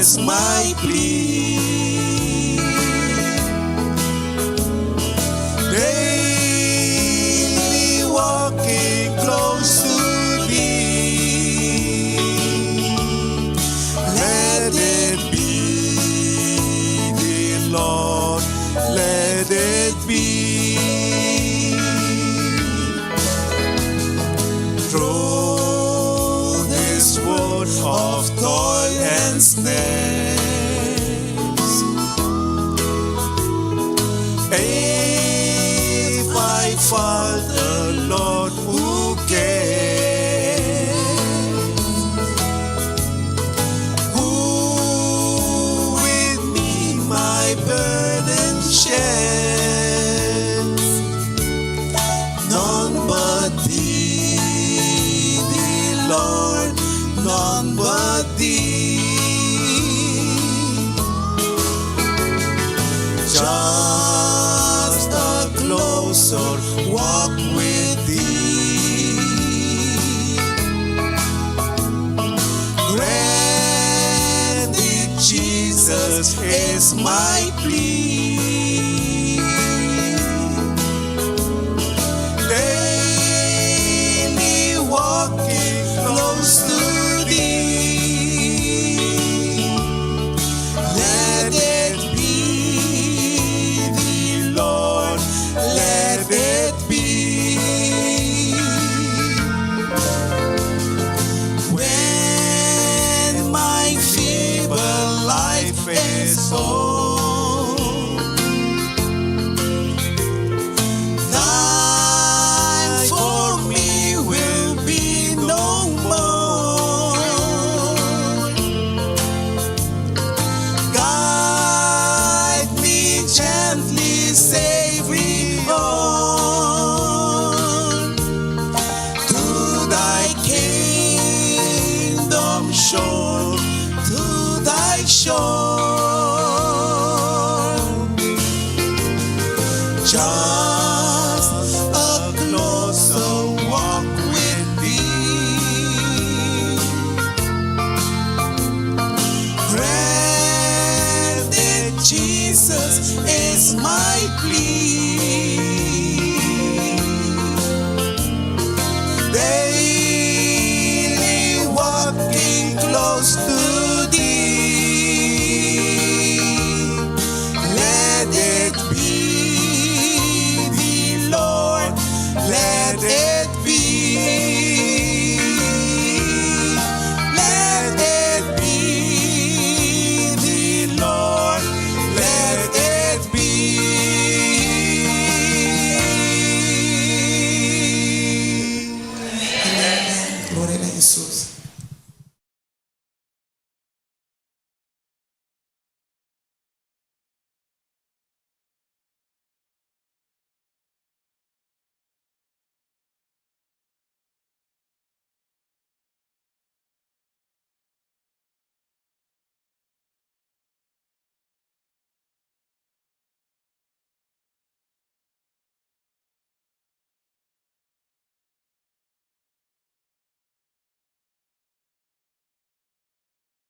Is my plea. Daily walking close to thee. Let it be, dear Lord, let it be. Through this world of toil and snares, if I fall, the Lord who cares, who with me my burden shares, none but thee, dear Lord, none but thee. Just a closer walk with thee. Granted, Jesus is my plea. Daily walking close to thee. Let it be, dear Lord, let it be. When my feeble life is old, shore, to thy shore. Just a closer walk with thee. Granted, Jesus is my plea. Daily walking close to thee. Let it be thee, Lord. Let it be. Let it be thee, Lord. Let it be. Gloria a Jesus.